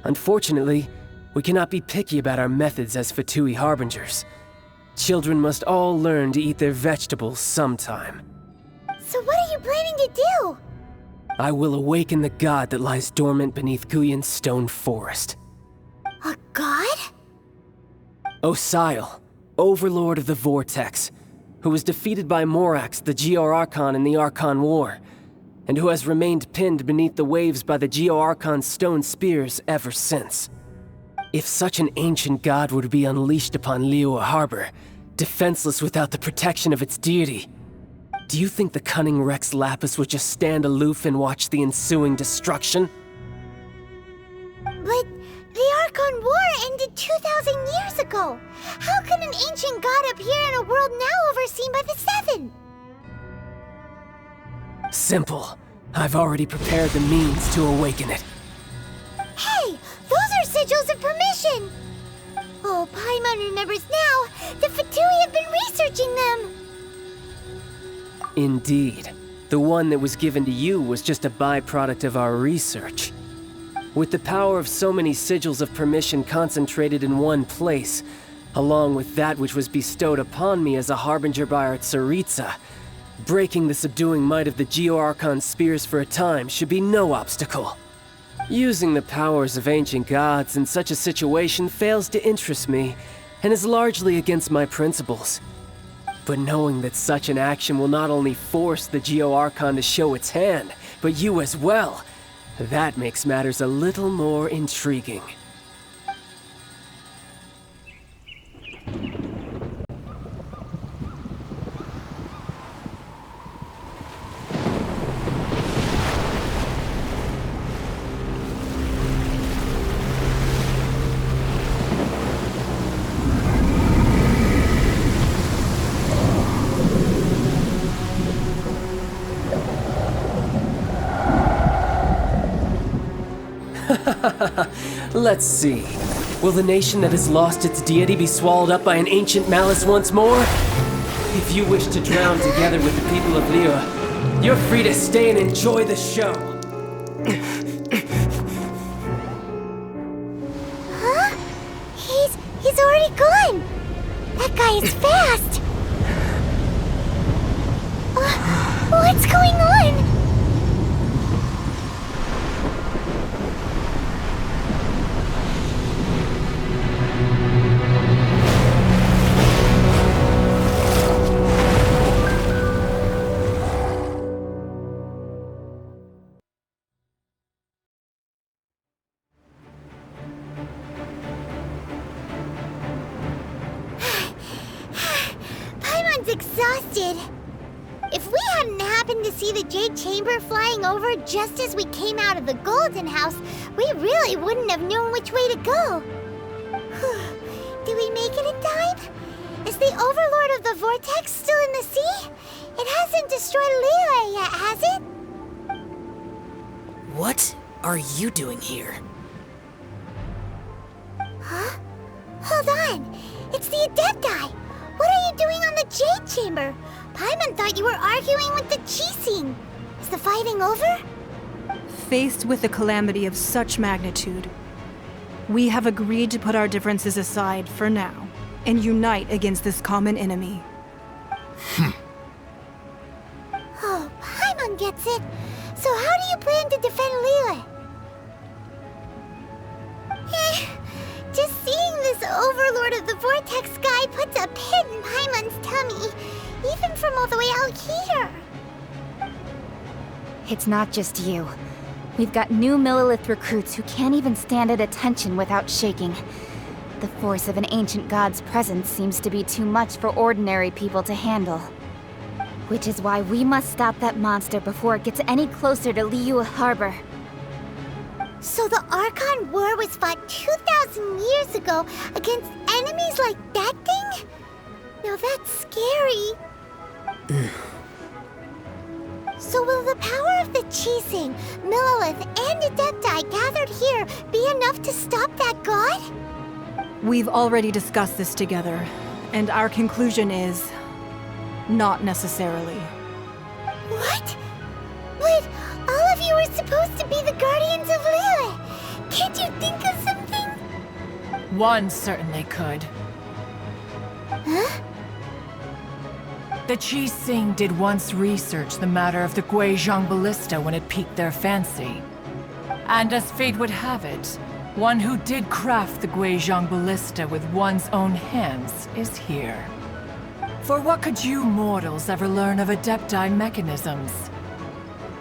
Unfortunately, we cannot be picky about our methods as Fatui Harbingers. Children must all learn to eat their vegetables sometime. So what are you planning to do? I will awaken the god that lies dormant beneath Guyon's stone forest. A god? Osial, overlord of the Vortex, who was defeated by Morax, the Geo-Archon in the Archon War, and who has remained pinned beneath the waves by the Geo-Archon's stone spears ever since. If such an ancient god were to be unleashed upon Liyue Harbor, defenseless without the protection of its deity, do you think the cunning Rex Lapis would just stand aloof and watch the ensuing destruction? But the Archon War ended 2,000 years ago. How can an ancient god appear in a world now overseen by the Seven? Simple. I've already prepared the means to awaken it. Hey, those are sigils of permission! Oh, Paimon remembers now. The Fatui have been researching them. Indeed. The one that was given to you was just a byproduct of our research. With the power of so many sigils of permission concentrated in one place, along with that which was bestowed upon me as a harbinger by our Tsaritsa, breaking the subduing might of the Geo-Archon spears for a time should be no obstacle. Using the powers of ancient gods in such a situation fails to interest me, and is largely against my principles. But knowing that such an action will not only force the Geo-Archon to show its hand, but you as well, that makes matters a little more intriguing. Let's see. Will the nation that has lost its deity be swallowed up by an ancient malice once more? If you wish to drown together with the people of Liyue, you're free to stay and enjoy the show. Huh? He's already gone. That guy is fast. What's going on? Exhausted. If we hadn't happened to see the Jade Chamber flying over just as we came out of the Golden House, we really wouldn't have known which way to go. Did we make it in time? Is the Overlord of the Vortex still in the sea? It hasn't destroyed Liyue yet, has it? What are you doing here? Huh? Hold on. It's the Adepti. What are you doing on the Jade Chamber? Paimon thought you were arguing with the Qixing. Is the fighting over? Faced with a calamity of such magnitude, we have agreed to put our differences aside for now and unite against this common enemy. Oh, Paimon gets it. So how do you plan to defend Liyue? Just seeing this Overlord of the Vortex guy puts a pit in Paimon's tummy, even from all the way out here. It's not just you. We've got new Millelith recruits who can't even stand at attention without shaking. The force of an ancient god's presence seems to be too much for ordinary people to handle. Which is why we must stop that monster before it gets any closer to Liyue Harbor. So the Archon War was fought 2,000 years ago against enemies like that thing? Now that's scary. So will the power of the Qixing, Millelith, and Adepti gathered here be enough to stop that god? We've already discussed this together, and our conclusion is... not necessarily. What? But all of you were supposed to be the Guardians of Liyue. Can't you think of something? One certainly could. Huh? The Qixing did once research the matter of the Guizhong Ballista when it piqued their fancy. And as fate would have it, one who did craft the Guizhong Ballista with one's own hands is here. For what could you mortals ever learn of Adepti mechanisms?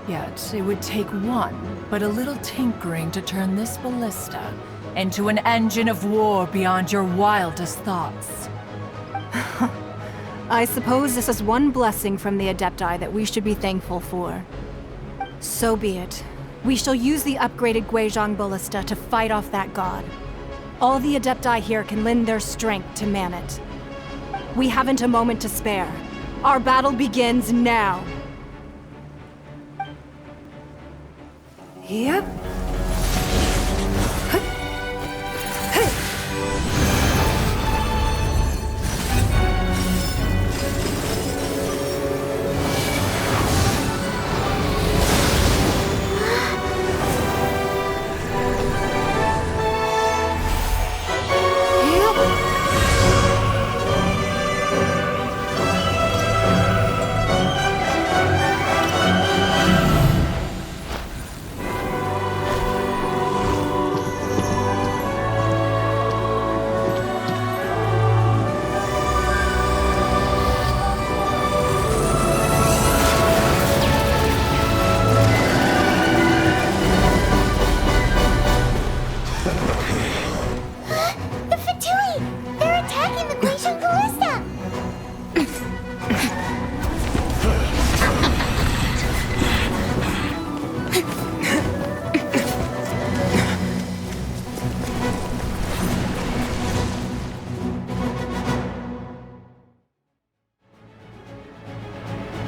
Yet, it would take one, but a little tinkering to turn this ballista into an engine of war beyond your wildest thoughts. I suppose this is one blessing from the Adepti that we should be thankful for. So be it. We shall use the upgraded Guizhong Ballista to fight off that god. All the Adepti here can lend their strength to man it. We haven't a moment to spare. Our battle begins now. Yep.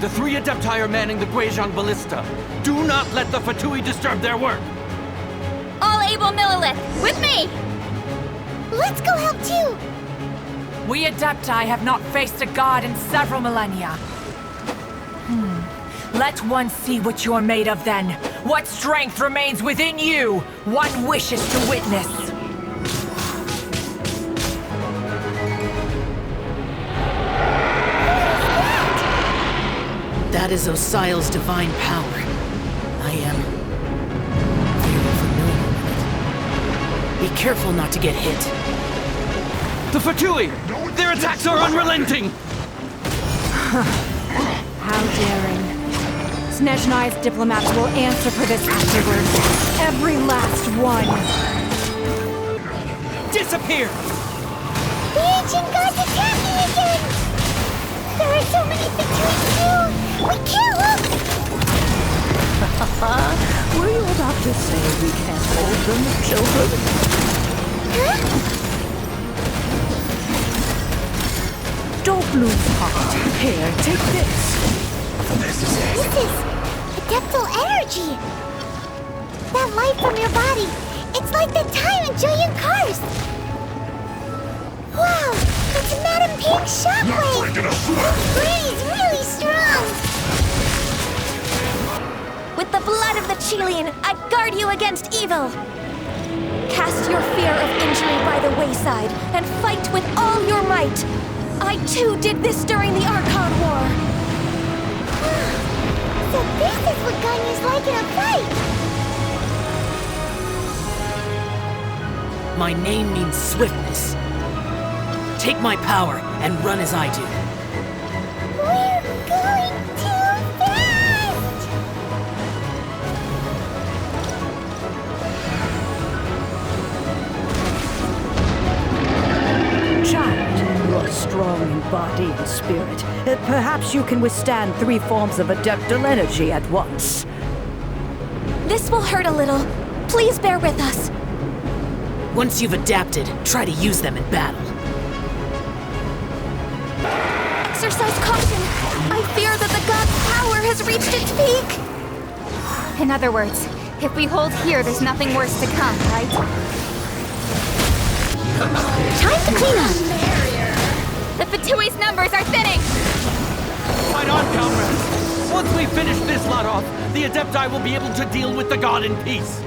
The three Adepti are manning the Guizhong Ballista. Do not let the Fatui disturb their work! All able Millelith, with me! Let's go help too! We Adepti have not faced a god in several millennia. Let one see what you're made of then. What strength remains within you, one wishes to witness. That is Osial's divine power. I am very familiar with it. Be careful not to get hit. The Fatui! Their attacks are unrelenting! How daring. Snezhnai's diplomats will answer for this afterwards. Every last one. Disappear! The ancient gods attacking again! There are so many Fatui too! We can't look! Were you about to say we can't hold them, children? Huh? Don't lose heart. Here, take this. This is adeptal energy! That light from your body, it's like the time in Julian Cars! Wow! It's Madame Pink's shockwave! This breeze really strong! With the blood of the Chilean, I guard you against evil! Cast your fear of injury by the wayside, and fight with all your might! I too did this during the Archon War! So this is what Ganyu's like in a fight! My name means swiftness. Take my power and run as I do. We're going too fast! Child, you are strong in body and spirit. Perhaps you can withstand 3 forms of adeptal energy at once. This will hurt a little. Please bear with us. Once you've adapted, try to use them in battle. Exercise caution. I fear that the god's power has reached its peak. In other words, if we hold here, there's nothing worse to come, right? Time to clean up! The Fatui's numbers are thinning! Fight on, comrades! Once we finish this lot off, the Adepti will be able to deal with the god in peace.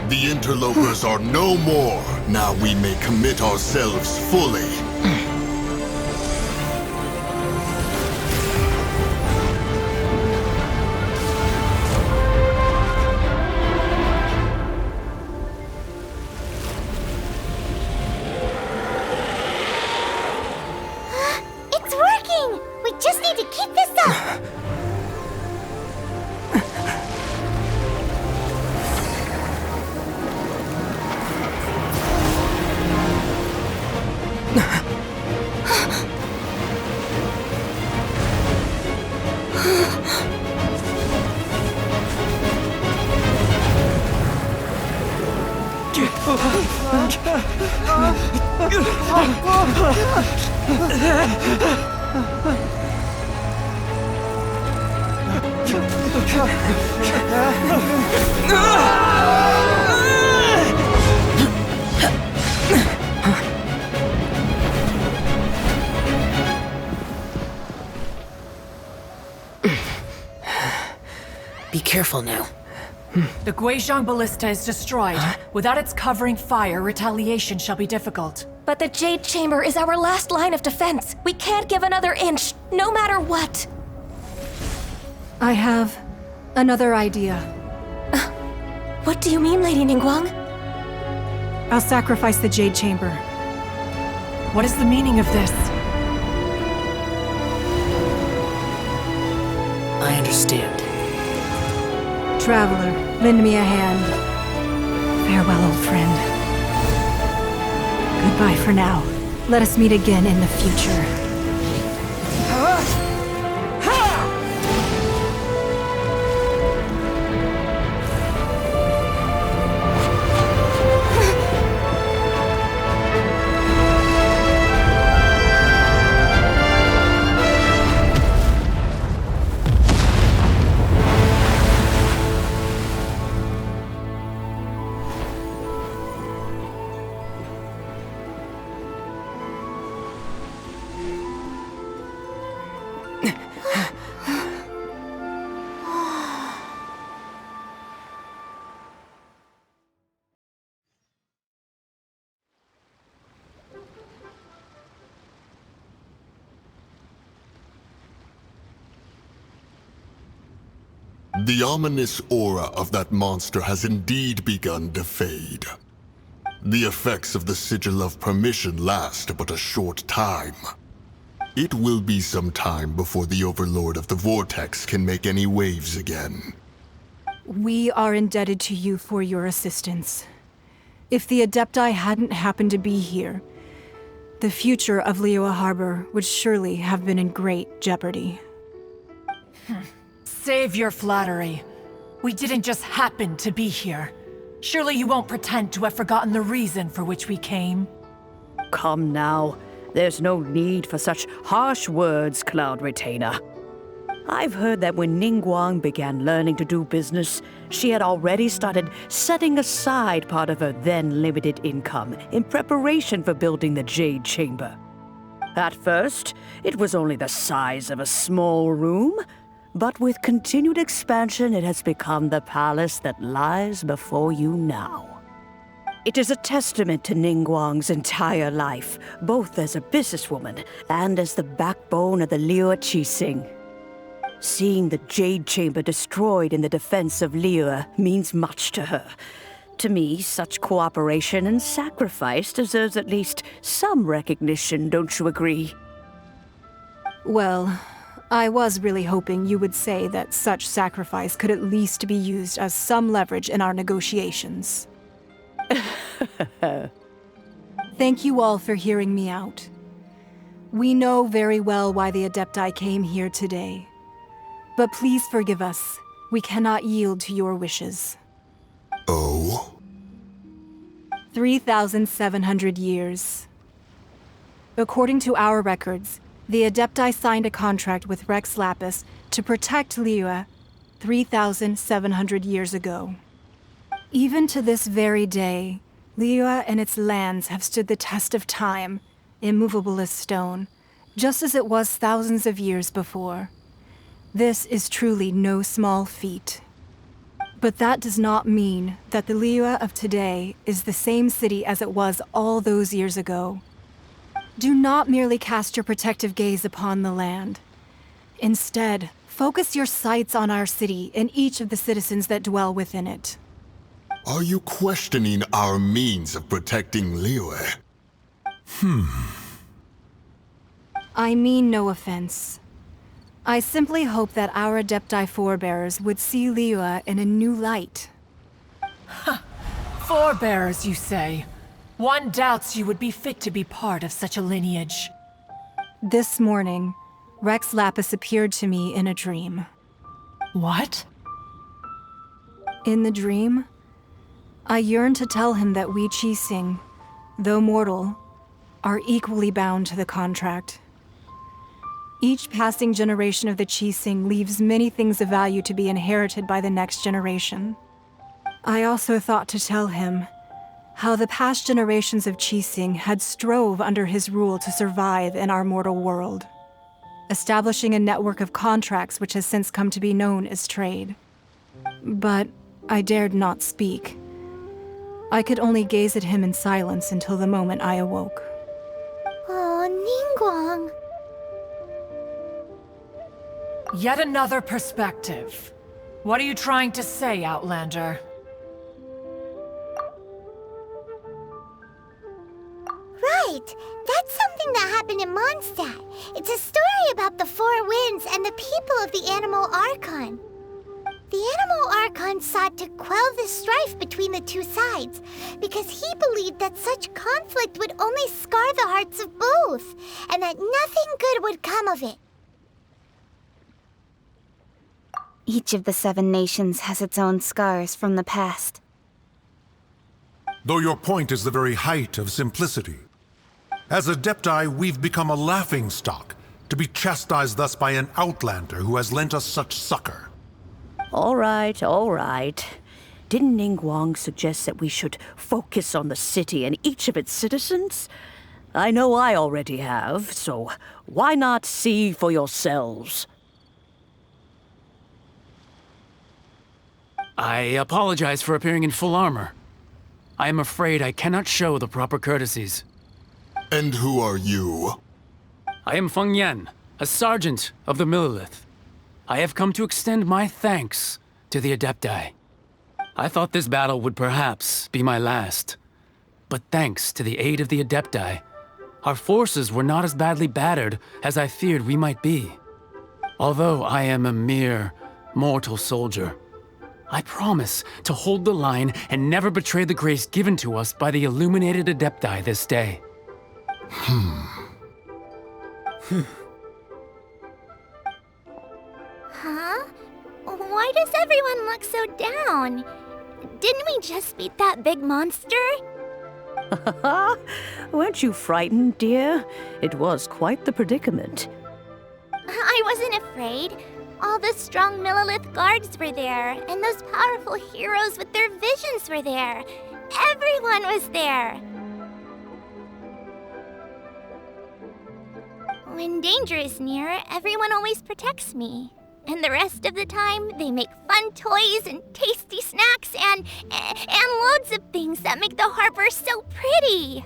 The interlopers are no more. Now we may commit ourselves fully. It's working! We just need to keep this up! Be careful now. The Guizhong Ballista is destroyed. Without its covering fire, retaliation shall be difficult. But the Jade Chamber is our last line of defense. We can't give another inch, no matter what. I have another idea. What do you mean, Lady Ningguang? I'll sacrifice the Jade Chamber. What is the meaning of this? I understand. Traveler, lend me a hand. Farewell, old friend. Goodbye for now. Let us meet again in the future. The ominous aura of that monster has indeed begun to fade. The effects of the Sigil of Permission last but a short time. It will be some time before the Overlord of the Vortex can make any waves again. We are indebted to you for your assistance. If the Adepti hadn't happened to be here, the future of Liyue Harbor would surely have been in great jeopardy. Save your flattery. We didn't just happen to be here. Surely you won't pretend to have forgotten the reason for which we came. Come now. There's no need for such harsh words, Cloud Retainer. I've heard that when Ningguang began learning to do business, she had already started setting aside part of her then limited income in preparation for building the Jade Chamber. At first, it was only the size of a small room, but with continued expansion, it has become the palace that lies before you now. It is a testament to Ningguang's entire life, both as a businesswoman and as the backbone of the Liyue Qixing. Seeing the Jade Chamber destroyed in the defense of Liyue means much to her. To me, such cooperation and sacrifice deserves at least some recognition, don't you agree? Well, I was really hoping you would say that such sacrifice could at least be used as some leverage in our negotiations. Thank you all for hearing me out. We know very well why the Adepti came here today. But please forgive us. We cannot yield to your wishes. Oh? 3,700 years. According to our records, the Adepti signed a contract with Rex Lapis to protect Liyue 3,700 years ago. Even to this very day, Liyue and its lands have stood the test of time, immovable as stone, just as it was thousands of years before. This is truly no small feat. But that does not mean that the Liyue of today is the same city as it was all those years ago. Do not merely cast your protective gaze upon the land. Instead, focus your sights on our city and each of the citizens that dwell within it. Are you questioning our means of protecting Liyue? I mean no offense. I simply hope that our Adepti forebears would see Liyue in a new light. Forebears, you say? One doubts you would be fit to be part of such a lineage. This morning, Rex Lapis appeared to me in a dream. What? In the dream, I yearned to tell him that we Qixing, though mortal, are equally bound to the contract. Each passing generation of the Qixing leaves many things of value to be inherited by the next generation. I also thought to tell him how the past generations of Qixing had strove under his rule to survive in our mortal world, establishing a network of contracts which has since come to be known as trade. But I dared not speak. I could only gaze at him in silence until the moment I awoke. Oh, Ningguang. Yet another perspective. What are you trying to say, Outlander? Right! That's something that happened in Mondstadt. It's a story about the Four Winds and the people of the Animal Archon. The Animal Archon sought to quell the strife between the two sides, because he believed that such conflict would only scar the hearts of both, and that nothing good would come of it. Each of the 7 nations has its own scars from the past. Though your point is the very height of simplicity. As Adepti, we've become a laughingstock, to be chastised thus by an outlander who has lent us such succor. All right, all right. Didn't Ningguang suggest that we should focus on the city and each of its citizens? I know I already have, so why not see for yourselves? I apologize for appearing in full armor. I am afraid I cannot show the proper courtesies. And who are you? I am Feng Yan, a sergeant of the Millelith. I have come to extend my thanks to the Adepti. I thought this battle would perhaps be my last. But thanks to the aid of the Adepti, our forces were not as badly battered as I feared we might be. Although I am a mere mortal soldier, I promise to hold the line and never betray the grace given to us by the illuminated Adepti this day. Huh? Why does everyone look so down? Didn't we just beat that big monster? Weren't you frightened, dear? It was quite the predicament. I wasn't afraid. All the strong Millelith guards were there, and those powerful heroes with their visions were there. Everyone was there. When danger is near, everyone always protects me. And the rest of the time, they make fun toys and tasty snacks and loads of things that make the harbor so pretty.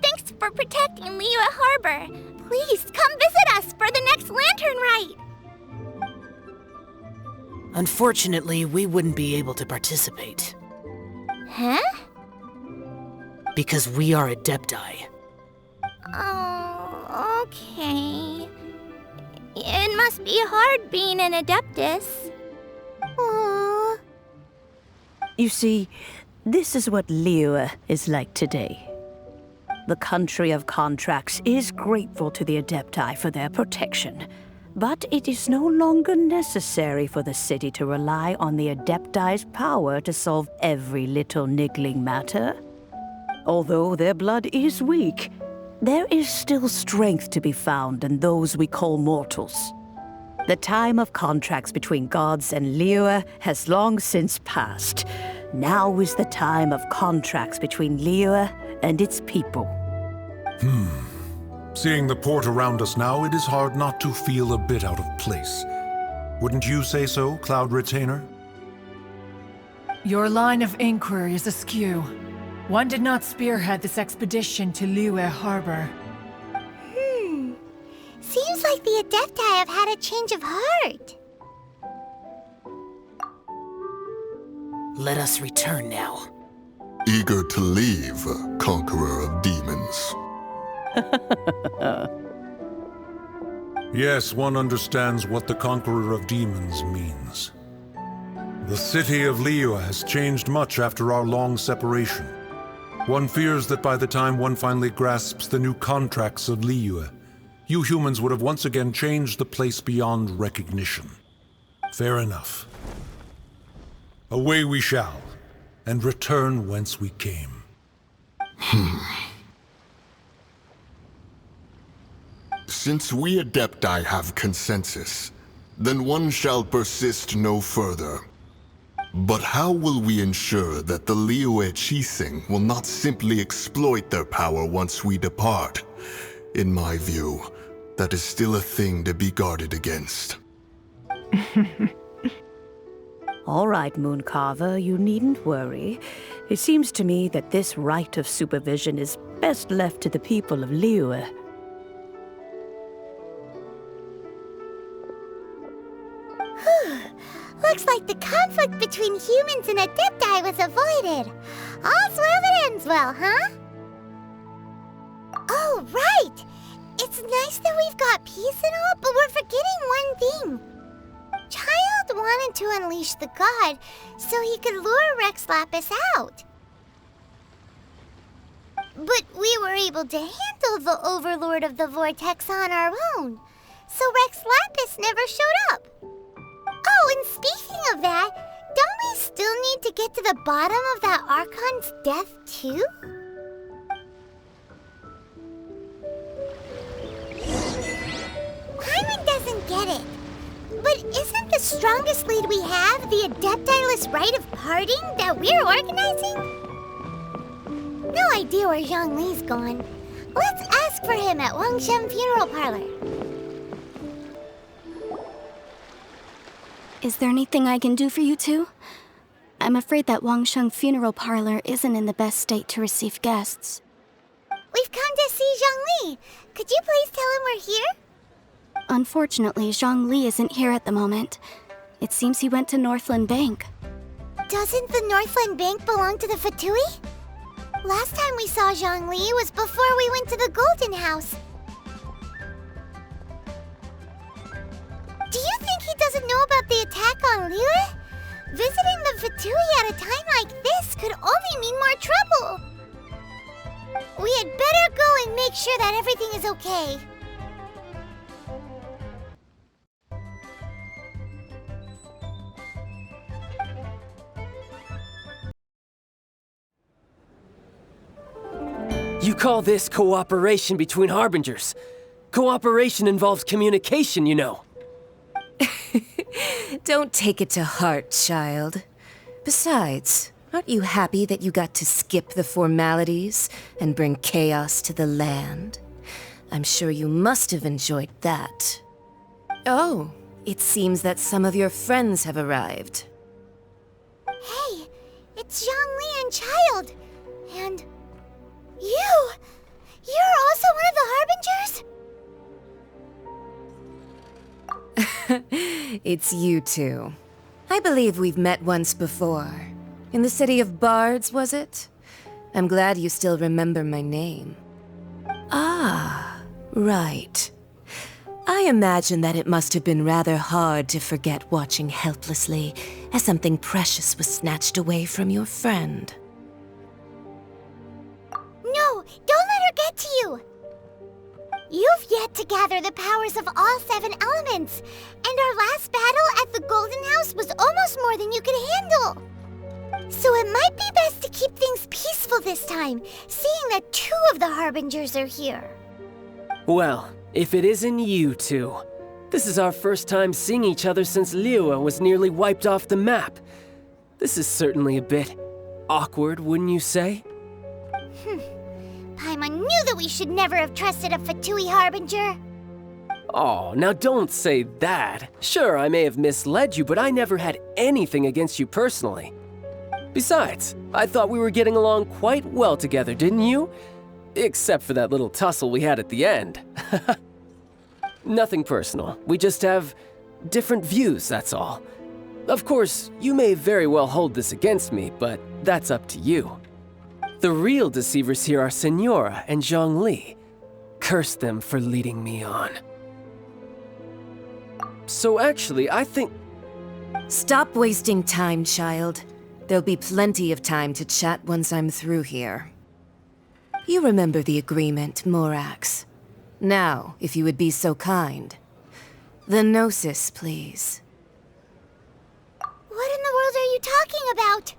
Thanks for protecting Liyue Harbor. Please come visit us for the next lantern rite. Unfortunately, we wouldn't be able to participate. Huh? Because we are Adepti. Oh, okay. It must be hard being an Adeptus. Aww. You see, this is what Liyue is like today. The country of contracts is grateful to the Adepti for their protection, but it is no longer necessary for the city to rely on the Adepti's power to solve every little niggling matter. Although their blood is weak, there is still strength to be found in those we call mortals. The time of contracts between gods and Liyue has long since passed. Now is the time of contracts between Liyue and its people. Seeing the port around us now, it is hard not to feel a bit out of place. Wouldn't you say so, Cloud Retainer? Your line of inquiry is askew. One did not spearhead this expedition to Liyue Harbor. Seems like the Adepti have had a change of heart. Let us return now. Eager to leave, Conqueror of Demons. Yes, one understands what the Conqueror of Demons means. The city of Liyue has changed much after our long separation. One fears that by the time one finally grasps the new contracts of Liyue, you humans would have once again changed the place beyond recognition. Fair enough. Away we shall, and return whence we came. Since we Adepti have consensus, then one shall persist no further. But how will we ensure that the Liyue Qixing will not simply exploit their power once we depart? In my view, that is still a thing to be guarded against. All right, Mooncarver, you needn't worry. It seems to me that this right of supervision is best left to the people of Liyue. Looks like the conflict between humans and Adepti was avoided. All's well that ends well, huh? Oh, right! It's nice that we've got peace and all, but we're forgetting one thing. Child wanted to unleash the god so he could lure Rex Lapis out. But we were able to handle the Overlord of the Vortex on our own, so Rex Lapis never showed up. Oh, and speaking of that, don't we still need to get to the bottom of that Archon's death, too? Paimon doesn't get it. But isn't the strongest lead we have the Adepti-less rite of parting that we're organizing? No idea where Zhongli's gone. Let's ask for him at Wangshan Funeral Parlor. Is there anything I can do for you two? I'm afraid that Wangshan Funeral Parlor isn't in the best state to receive guests. We've come to see Zhongli. Could you please tell him we're here? Unfortunately, Zhongli isn't here at the moment. It seems he went to Northland Bank. Doesn't the Northland Bank belong to the Fatui? Last time we saw Zhongli was before we went to the Golden House. Do you think he doesn't know about the attack on Liyue? Visiting the Fatui at a time like this could only mean more trouble. We had better go and make sure that everything is okay. You call this cooperation between Harbingers? Cooperation involves communication, you know. Don't take it to heart, child. Besides, aren't you happy that you got to skip the formalities and bring chaos to the land? I'm sure you must have enjoyed that. Oh, it seems that some of your friends have arrived. Hey, it's Zhongli and Child. And you! You're also one of the Harbingers? It's you two. I believe we've met once before. In the city of Bards, was it? I'm glad you still remember my name. Ah, right. I imagine that it must have been rather hard to forget watching helplessly as something precious was snatched away from your friend. No, don't let her get to you! You've yet to gather the powers of all 7 elements, and our last battle at the Golden House was almost more than you could handle. So it might be best to keep things peaceful this time, seeing that 2 of the Harbingers are here. Well, if it isn't you two. This is our first time seeing each other since Liyue was nearly wiped off the map. This is certainly a bit awkward, wouldn't you say? Paimon knew that we should never have trusted a Fatui Harbinger. Oh, now don't say that. Sure, I may have misled you, but I never had anything against you personally. Besides, I thought we were getting along quite well together, didn't you? Except for that little tussle we had at the end. Nothing personal. We just have different views, that's all. Of course, you may very well hold this against me, but that's up to you. The real deceivers here are Senora and Zhongli. Curse them for leading me on. So actually, I think... Stop wasting time, child. There'll be plenty of time to chat once I'm through here. You remember the agreement, Morax. Now, if you would be so kind. The Gnosis, please. What in the world are you talking about?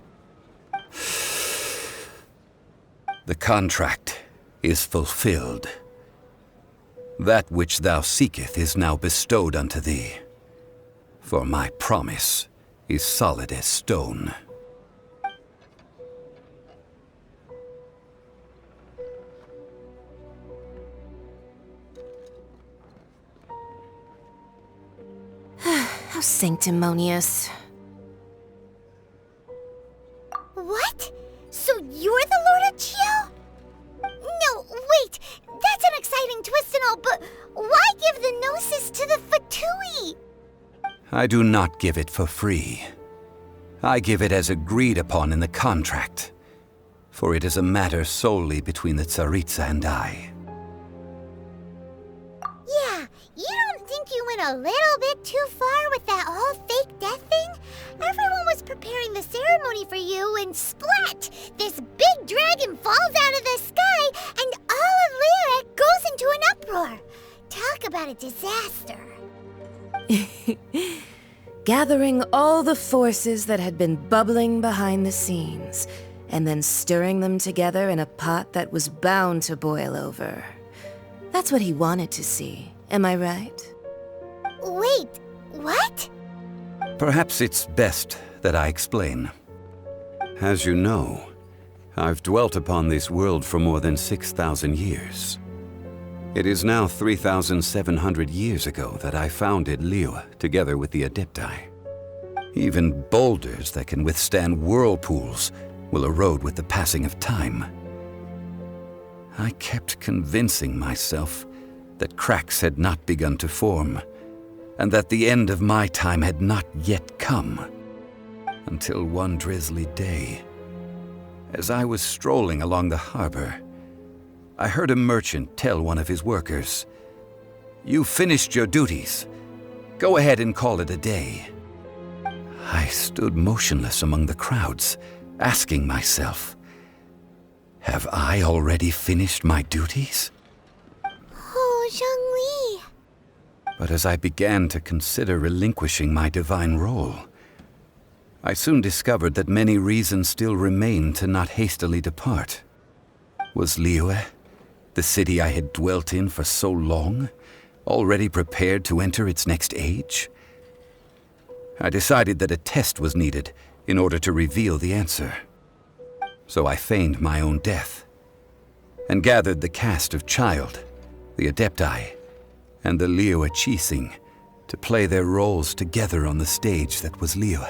The contract is fulfilled. That which thou seeketh is now bestowed unto thee. For my promise is solid as stone. How sanctimonious. What? So you're the Lord of Chio? No, wait! That's an exciting twist and all, but why give the Gnosis to the Fatui? I do not give it for free. I give it as agreed upon in the contract, for it is a matter solely between the Tsaritsa and I. Yeah, you don't think you went a little bit too far with that whole fake death thing? Everyone was preparing the ceremony for you, and splat! This big dragon falls out of the sky, and all of Liyue goes into an uproar. Talk about a disaster. Gathering all the forces that had been bubbling behind the scenes, and then stirring them together in a pot that was bound to boil over. That's what he wanted to see, am I right? Wait, what? Perhaps it's best that I explain. As you know, I've dwelt upon this world for more than 6,000 years. It is now 3,700 years ago that I founded Liyue together with the Adepti. Even boulders that can withstand whirlpools will erode with the passing of time. I kept convincing myself that cracks had not begun to form, and that the end of my time had not yet come. Until one drizzly day, as I was strolling along the harbor, I heard a merchant tell one of his workers, "You finished your duties. Go ahead and call it a day." I stood motionless among the crowds, asking myself, have I already finished my duties? Oh, Zhongli. But as I began to consider relinquishing my divine role, I soon discovered that many reasons still remained to not hastily depart. Was Liyue, the city I had dwelt in for so long, already prepared to enter its next age? I decided that a test was needed in order to reveal the answer. So I feigned my own death, and gathered the cast of Child, the Adepti, and the Liyue Qixing to play their roles together on the stage that was Liyue.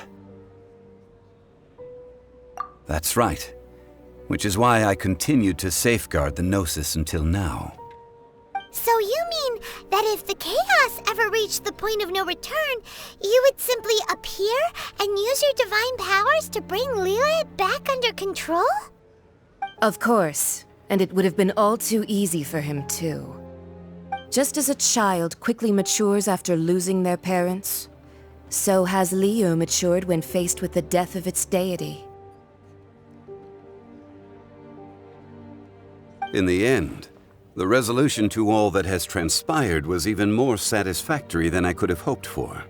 That's right, which is why I continued to safeguard the Gnosis until now. So you mean that if the chaos ever reached the point of no return, you would simply appear and use your divine powers to bring Liyue back under control? Of course, and it would have been all too easy for him too. Just as a child quickly matures after losing their parents, so has Liyue matured when faced with the death of its deity. In the end, the resolution to all that has transpired was even more satisfactory than I could have hoped for.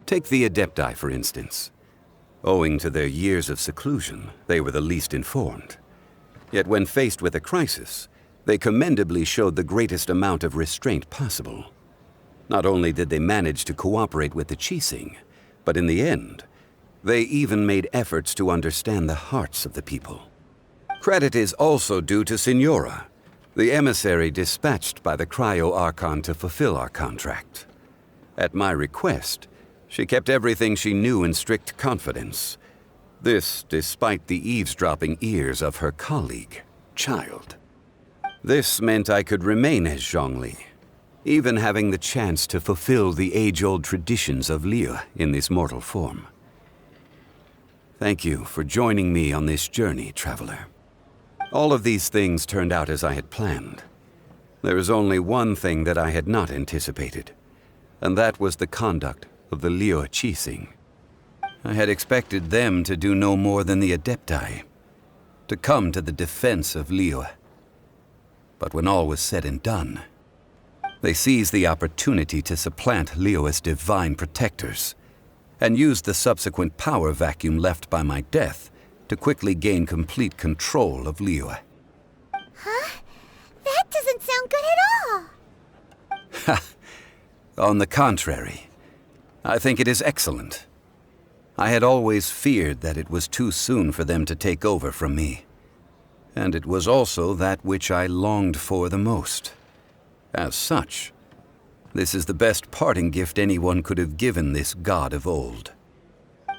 Take the Adepti, for instance. Owing to their years of seclusion, they were the least informed. Yet when faced with a crisis, they commendably showed the greatest amount of restraint possible. Not only did they manage to cooperate with the Qixing, but in the end, they even made efforts to understand the hearts of the people. Credit is also due to Signora, the emissary dispatched by the Cryo-Archon to fulfill our contract. At my request, she kept everything she knew in strict confidence. This despite the eavesdropping ears of her colleague, Child. This meant I could remain as Zhongli, even having the chance to fulfill the age-old traditions of Liyue in this mortal form. Thank you for joining me on this journey, traveler. All of these things turned out as I had planned. There is only one thing that I had not anticipated, and that was the conduct of the Liyue Qixing. I had expected them to do no more than the Adepti, to come to the defense of Liyue. But when all was said and done, they seized the opportunity to supplant Liyue's divine protectors, and used the subsequent power vacuum left by my death to quickly gain complete control of Liyue. Huh? That doesn't sound good at all! Ha! On the contrary, I think it is excellent. I had always feared that it was too soon for them to take over from me. And it was also that which I longed for the most. As such, this is the best parting gift anyone could have given this god of old.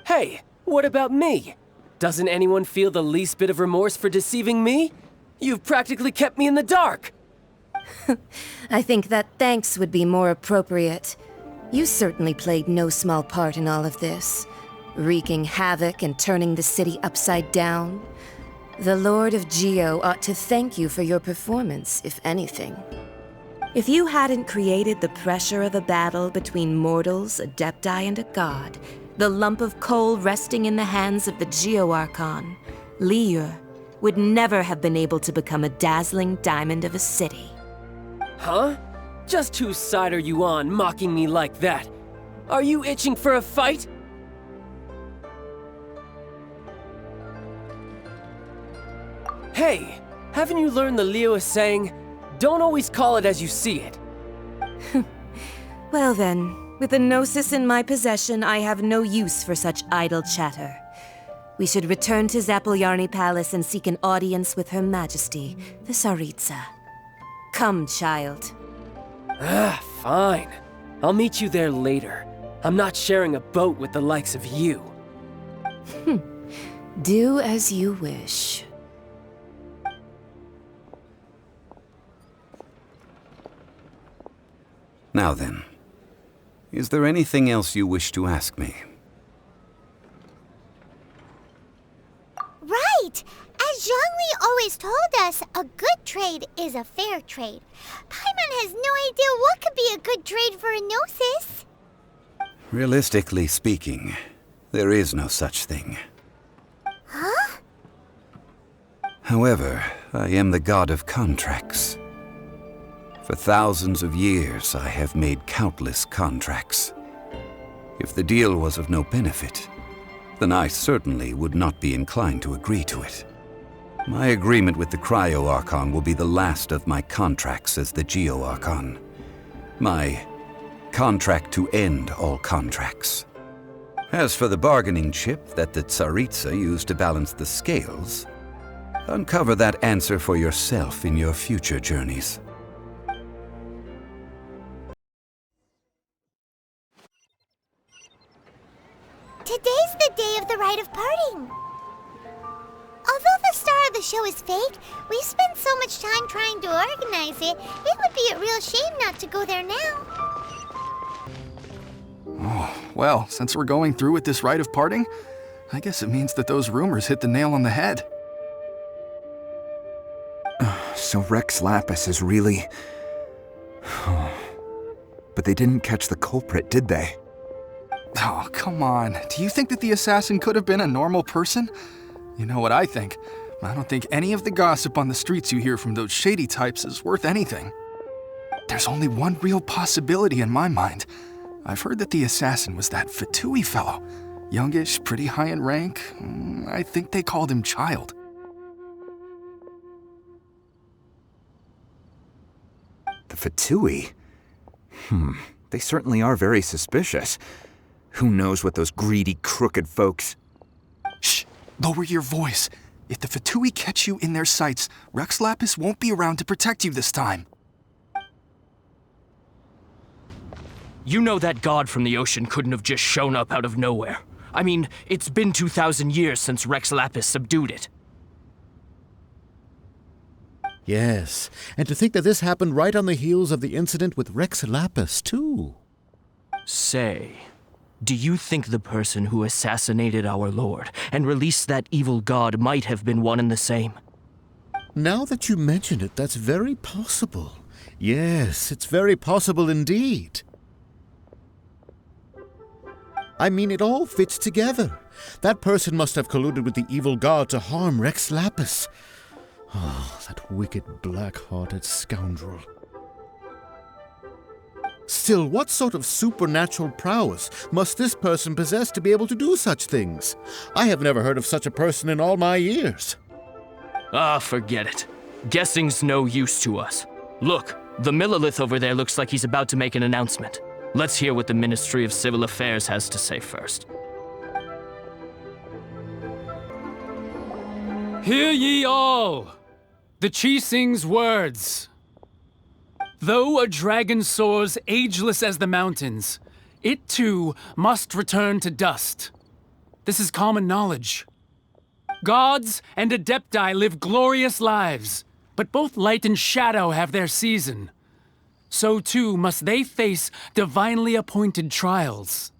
Hey, what about me? Doesn't anyone feel the least bit of remorse for deceiving me? You've practically kept me in the dark! I think that thanks would be more appropriate. You certainly played no small part in all of this, wreaking havoc and turning the city upside down. The Lord of Geo ought to thank you for your performance, if anything. If you hadn't created the pressure of a battle between mortals, Adepti, and a god, the lump of coal resting in the hands of the Geo-Archon, Liyue, would never have been able to become a dazzling diamond of a city. Huh? Just whose side are you on, mocking me like that? Are you itching for a fight? Hey, haven't you learned the Liyue saying, don't always call it as you see it? Well then, with the Gnosis in my possession, I have no use for such idle chatter. We should return to Zappolyarny Palace and seek an audience with Her Majesty, the Tsaritsa. Come, child. Fine. I'll meet you there later. I'm not sharing a boat with the likes of you. Do as you wish. Now then, is there anything else you wish to ask me? Right! As Zhongli always told us, a good trade is a fair trade. Paimon has no idea what could be a good trade for a Gnosis. Realistically speaking, there is no such thing. Huh? However, I am the god of contracts. For thousands of years, I have made countless contracts. If the deal was of no benefit, then I certainly would not be inclined to agree to it. My agreement with the Cryo-Archon will be the last of my contracts as the Geo-Archon. My contract to end all contracts. As for the bargaining chip that the Tsaritsa used to balance the scales, uncover that answer for yourself in your future journeys. Today's the day of the rite of parting. Although the star of the show is fake, we've spent so much time trying to organize it, it would be a real shame not to go there now. Oh, well, since we're going through with this rite of parting, I guess it means that those rumors hit the nail on the head. So Rex Lapis is really... But they didn't catch the culprit, did they? Oh, come on. Do you think that the assassin could have been a normal person? You know what I think. I don't think any of the gossip on the streets you hear from those shady types is worth anything. There's only one real possibility in my mind. I've heard that the assassin was that Fatui fellow. Youngish, pretty high in rank. I think they called him Child. The Fatui? They certainly are very suspicious. Who knows what those greedy, crooked folks... Shh! Lower your voice. If the Fatui catch you in their sights, Rex Lapis won't be around to protect you this time. You know that god from the ocean couldn't have just shown up out of nowhere. I mean, it's been 2,000 years since Rex Lapis subdued it. Yes, and to think that this happened right on the heels of the incident with Rex Lapis, too. Say, do you think the person who assassinated our lord and released that evil god might have been one and the same? Now that you mention it, that's very possible. Yes, it's very possible indeed. I mean, it all fits together. That person must have colluded with the evil god to harm Rex Lapis. Oh, that wicked, black-hearted scoundrel. Still, what sort of supernatural prowess must this person possess to be able to do such things? I have never heard of such a person in all my years. Forget it. Guessing's no use to us. Look, the Millilith over there looks like he's about to make an announcement. Let's hear what the Ministry of Civil Affairs has to say first. Hear ye all! The Qixing's words. Though a dragon soars ageless as the mountains, it too must return to dust. This is common knowledge. Gods and Adepti live glorious lives, but both light and shadow have their season. So too must they face divinely appointed trials.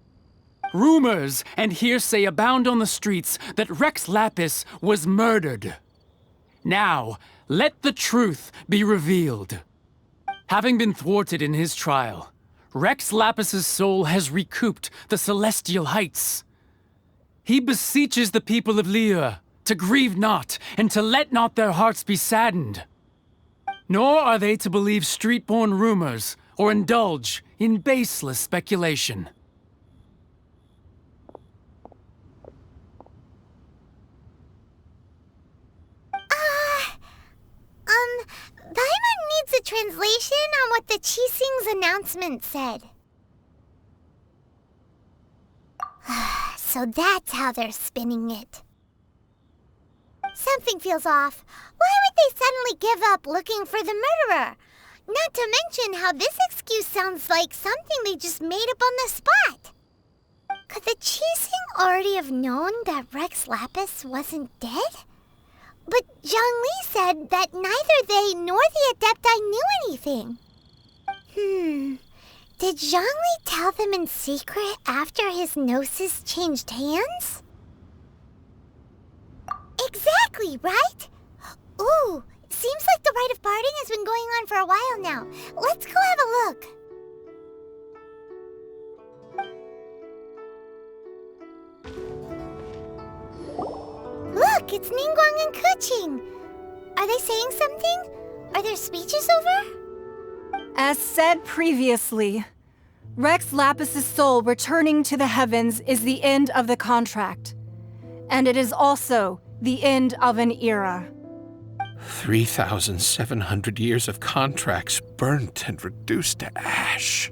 Rumors and hearsay abound on the streets that Rex Lapis was murdered. Now, let the truth be revealed. Having been thwarted in his trial, Rex Lapis's soul has recouped the celestial heights. He beseeches the people of Liyue to grieve not and to let not their hearts be saddened. Nor are they to believe street-born rumors or indulge in baseless speculation. Paimon needs a translation on what the Qixing's announcement said. So that's how they're spinning it. Something feels off. Why would they suddenly give up looking for the murderer? Not to mention how this excuse sounds like something they just made up on the spot. Could the Qixing already have known that Rex Lapis wasn't dead? But Zhongli said that neither they nor the Adepti knew anything. Did Zhongli tell them in secret after his gnosis changed hands? Exactly, right? Ooh, seems like the rite of parting has been going on for a while now. Let's go have a look. Look, it's Ningguang and Keqing. Are they saying something? Are their speeches over? As said previously, Rex Lapis's soul returning to the heavens is the end of the contract. And it is also the end of an era. 3,700 years of contracts burnt and reduced to ash.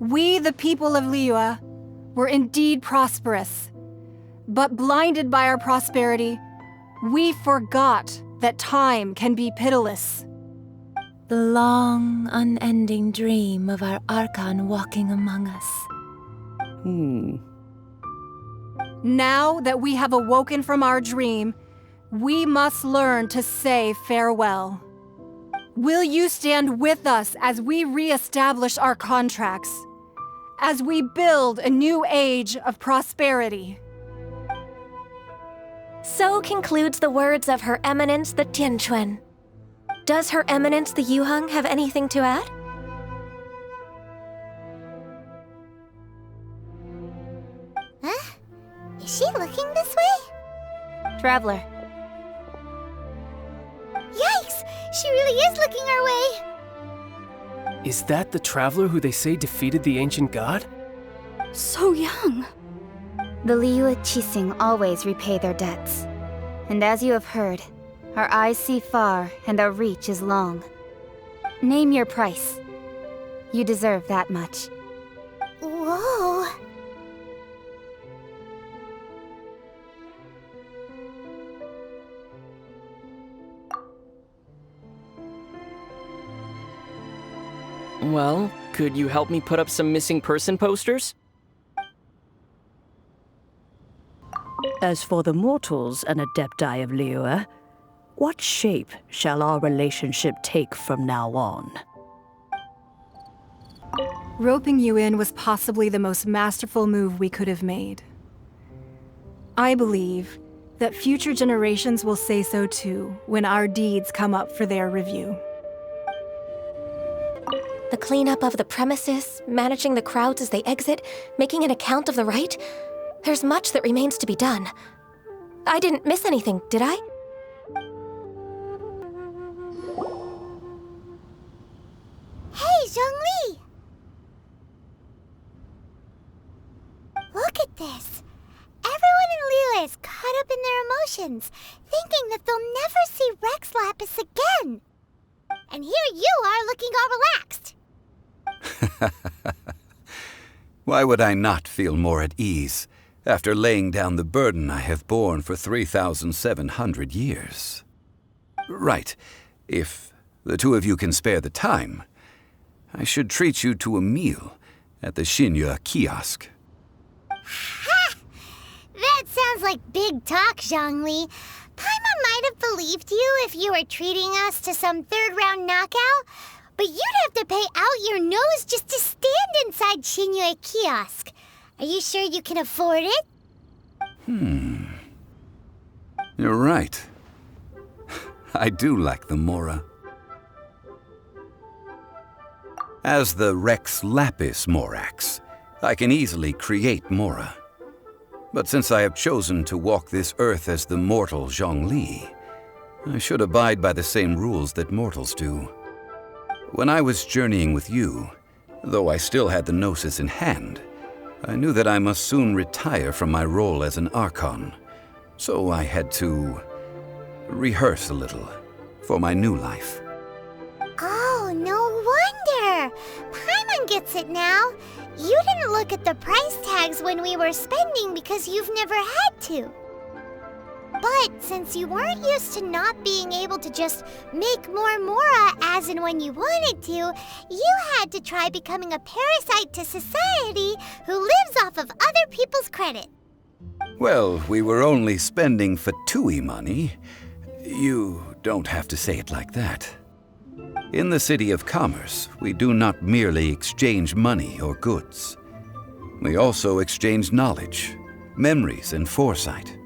We, the people of Liyue, were indeed prosperous. But blinded by our prosperity, we forgot that time can be pitiless. The long, unending dream of our Archon walking among us. Now that we have awoken from our dream, we must learn to say farewell. Will you stand with us as we re-establish our contracts? As we build a new age of prosperity? So concludes the words of Her Eminence the Tianquan. Does Her Eminence the Yuheng have anything to add? Huh? Is she looking this way? Traveler. Yikes! She really is looking our way! Is that the traveler who they say defeated the ancient god? So young. The Liyue Qixing always repay their debts. And as you have heard, our eyes see far and our reach is long. Name your price. You deserve that much. Whoa! Well, could you help me put up some missing person posters? As for the mortals and Adepti of Liyue, what shape shall our relationship take from now on? Roping you in was possibly the most masterful move we could have made. I believe that future generations will say so too when our deeds come up for their review. The cleanup of the premises, managing the crowds as they exit, making an account of the rite. There's much that remains to be done. I didn't miss anything, did I? Hey, Zhongli! Look at this. Everyone in Liyue is caught up in their emotions, thinking that they'll never see Rex Lapis again. And here you are looking all relaxed. Why would I not feel more at ease after laying down the burden I have borne for 3,700 years? Right. If the two of you can spare the time, I should treat you to a meal at the Xinyue kiosk. Ha! That sounds like big talk, Zhongli. Paimon might have believed you if you were treating us to some third-round knockout, but you'd have to pay out your nose just to stand inside Xinyue kiosk. Are you sure you can afford it? You're right. I do lack the Mora. As the Rex Lapis Morax, I can easily create Mora. But since I have chosen to walk this earth as the mortal Zhongli, I should abide by the same rules that mortals do. When I was journeying with you, though I still had the Gnosis in hand, I knew that I must soon retire from my role as an Archon, so I had to rehearse a little for my new life. Oh, no wonder! Paimon gets it now. you didn't look at the price tags when we were spending because you've never had to. But since you weren't used to not being able to just make more mora as and when you wanted to, you had to try becoming a parasite to society who lives off of other people's credit. Well, we were only spending Fatui money. You don't have to say it like that. In the City of Commerce, we do not merely exchange money or goods. We also exchange knowledge, memories, and foresight,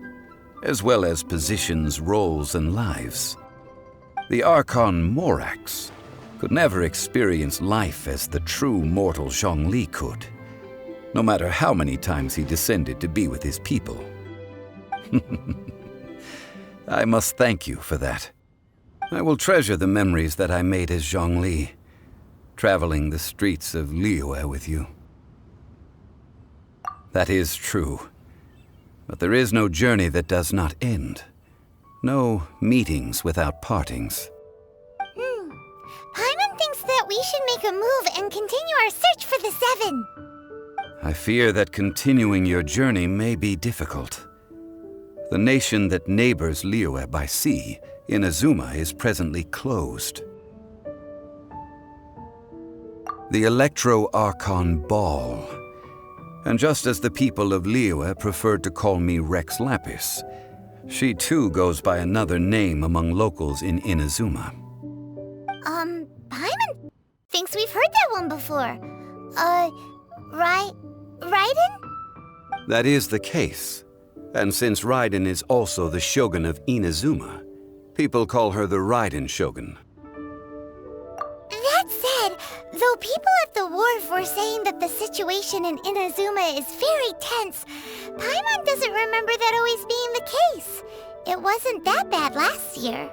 as well as positions, roles, and lives. The Archon Morax could never experience life as the true mortal Zhongli could, no matter how many times he descended to be with his people. I must thank you for that. I will treasure the memories that I made as Zhongli, traveling the streets of Liyue with you. That is true. But there is no journey that does not end. No meetings without partings. Paimon thinks that we should make a move and continue our search for the Seven. I fear that continuing your journey may be difficult. The nation that neighbors Liyue by sea, Inazuma, is presently closed. The Electro-Archon Ball. And just as the people of Liyue preferred to call me Rex Lapis, she too goes by another name among locals in Inazuma. Paimon thinks we've heard that one before. Raiden? That is the case. And since Raiden is also the Shogun of Inazuma, people call her the Raiden Shogun. That said, though people at the wharf were saying that the situation in Inazuma is very tense, Paimon doesn't remember that always being the case. It wasn't that bad last year.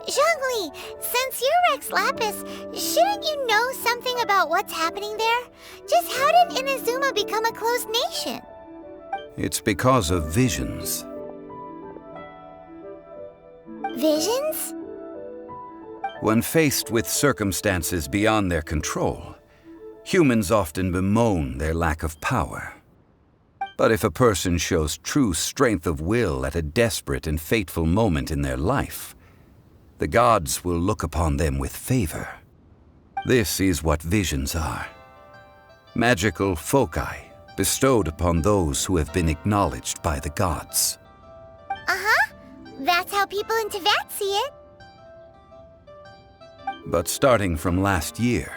Zhongli, since you're Rex Lapis, shouldn't you know something about what's happening there? Just how did Inazuma become a closed nation? It's because of visions. Visions? When faced with circumstances beyond their control, humans often bemoan their lack of power. But if a person shows true strength of will at a desperate and fateful moment in their life, the gods will look upon them with favor. This is what visions are. Magical foci bestowed upon those who have been acknowledged by the gods. Uh-huh. That's how people in Teyvat see it. But starting from last year,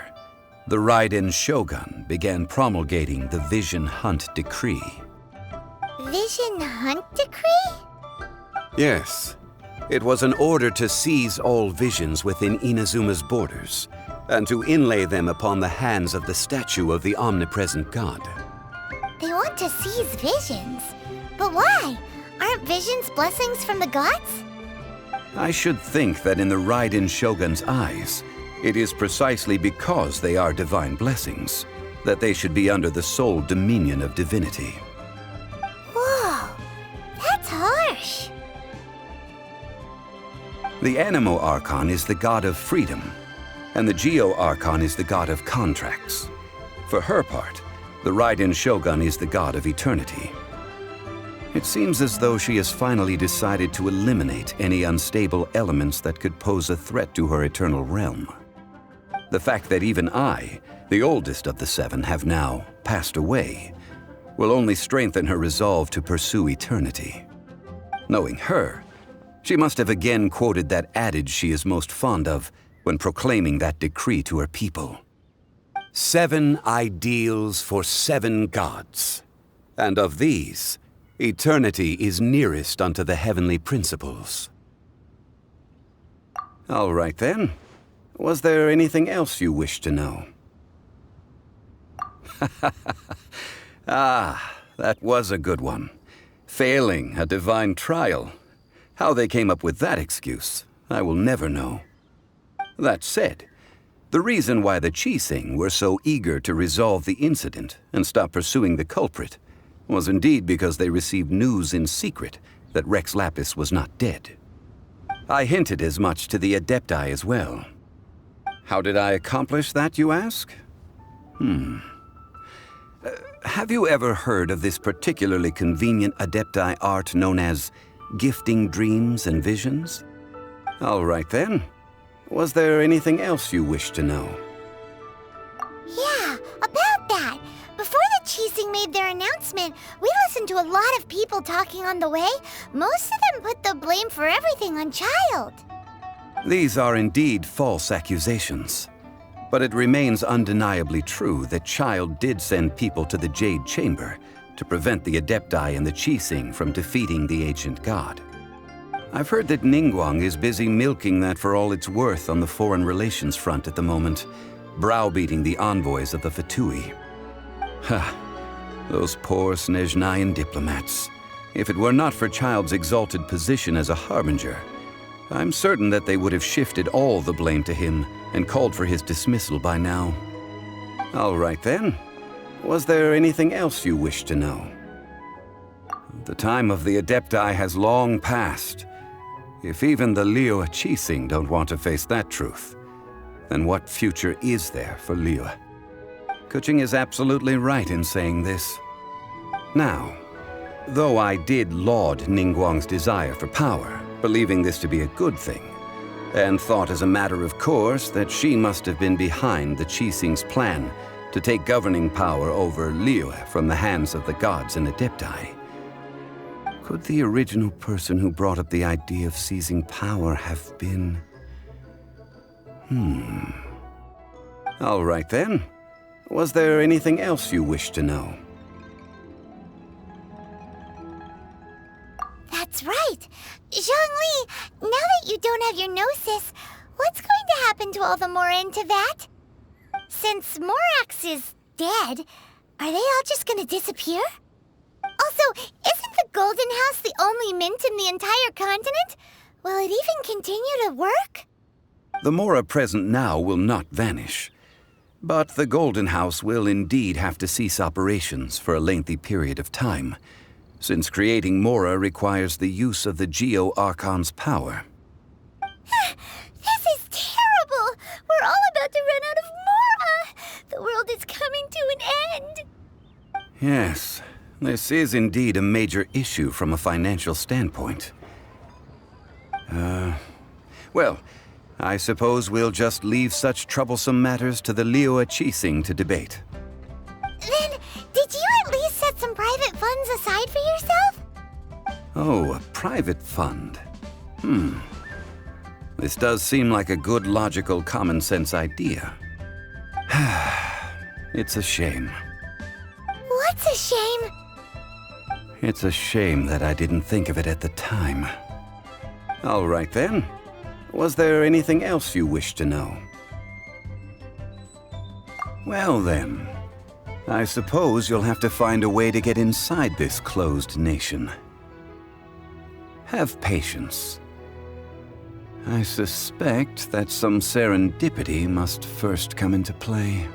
the Raiden Shogun began promulgating the Vision Hunt Decree. Vision Hunt Decree? Yes. It was an order to seize all visions within Inazuma's borders, and to inlay them upon the hands of the statue of the omnipresent god. They want to seize visions. But why? Aren't visions blessings from the gods? I should think that in the Raiden Shogun's eyes, it is precisely because they are divine blessings that they should be under the sole dominion of divinity. Whoa, that's harsh. The Animo Archon is the god of freedom, and the Geo Archon is the god of contracts. For her part, the Raiden Shogun is the god of eternity. It seems as though she has finally decided to eliminate any unstable elements that could pose a threat to her eternal realm. The fact that even I, the oldest of the seven, have now passed away, will only strengthen her resolve to pursue eternity. Knowing her, she must have again quoted that adage she is most fond of when proclaiming that decree to her people. 7 ideals for 7 gods, and of these, eternity is nearest unto the heavenly principles. All right then. Was there anything else you wished to know? Ah, that was a good one. Failing a divine trial. How they came up with that excuse, I will never know. That said, the reason why the Qixing were so eager to resolve the incident and stop pursuing the culprit was indeed because they received news in secret that Rex Lapis was not dead. I hinted as much to the Adepti as well. How did I accomplish that, you ask? Have you ever heard of this particularly convenient Adepti art known as gifting dreams and visions? All right then. Was there anything else you wish to know? Yeah, about that. Before the Qixing made their announcement, we listened to a lot of people talking on the way. Most of them put the blame for everything on Child. These are indeed false accusations. But it remains undeniably true that Child did send people to the Jade Chamber to prevent the Adepti and the Qixing from defeating the ancient god. I've heard that Ningguang is busy milking that for all it's worth on the foreign relations front at the moment, browbeating the envoys of the Fatui. Ha! Those poor Snezhnayan diplomats. If it were not for Child's exalted position as a harbinger, I'm certain that they would have shifted all the blame to him and called for his dismissal by now. All right then. Was there anything else you wish to know? The time of the Adepti has long passed. If even the Liyue Qixing don't want to face that truth, then what future is there for Liyue? Keqing is absolutely right in saying this. Now, though I did laud Ningguang's desire for power, believing this to be a good thing, and thought as a matter of course that she must have been behind the Qixing's plan to take governing power over Liyue from the hands of the gods and Adepti. Could the original person who brought up the idea of seizing power have been... All right then. Was there anything else you wish to know? That's right. Zhongli, now that you don't have your gnosis, what's going to happen to all the Mora in Teyvat? Since Morax is dead, are they all just gonna disappear? Also, isn't the Golden House the only mint in the entire continent? Will it even continue to work? The Mora present now will not vanish. But the Golden House will indeed have to cease operations for a lengthy period of time, since creating Mora requires the use of the Geo-Archon's power. This is terrible! We're all about to run out of Mora! The world is coming to an end! Yes, this is indeed a major issue from a financial standpoint. Well, I suppose we'll just leave such troublesome matters to the Liyue Qixing to debate. Then, did you at least set some private funds aside for yourself? Oh, a private fund. This does seem like a good, logical, common-sense idea. It's a shame. What's a shame? It's a shame that I didn't think of it at the time. All right then. Was there anything else you wish to know? Well then, I suppose you'll have to find a way to get inside this closed nation. Have patience. I suspect that some serendipity must first come into play.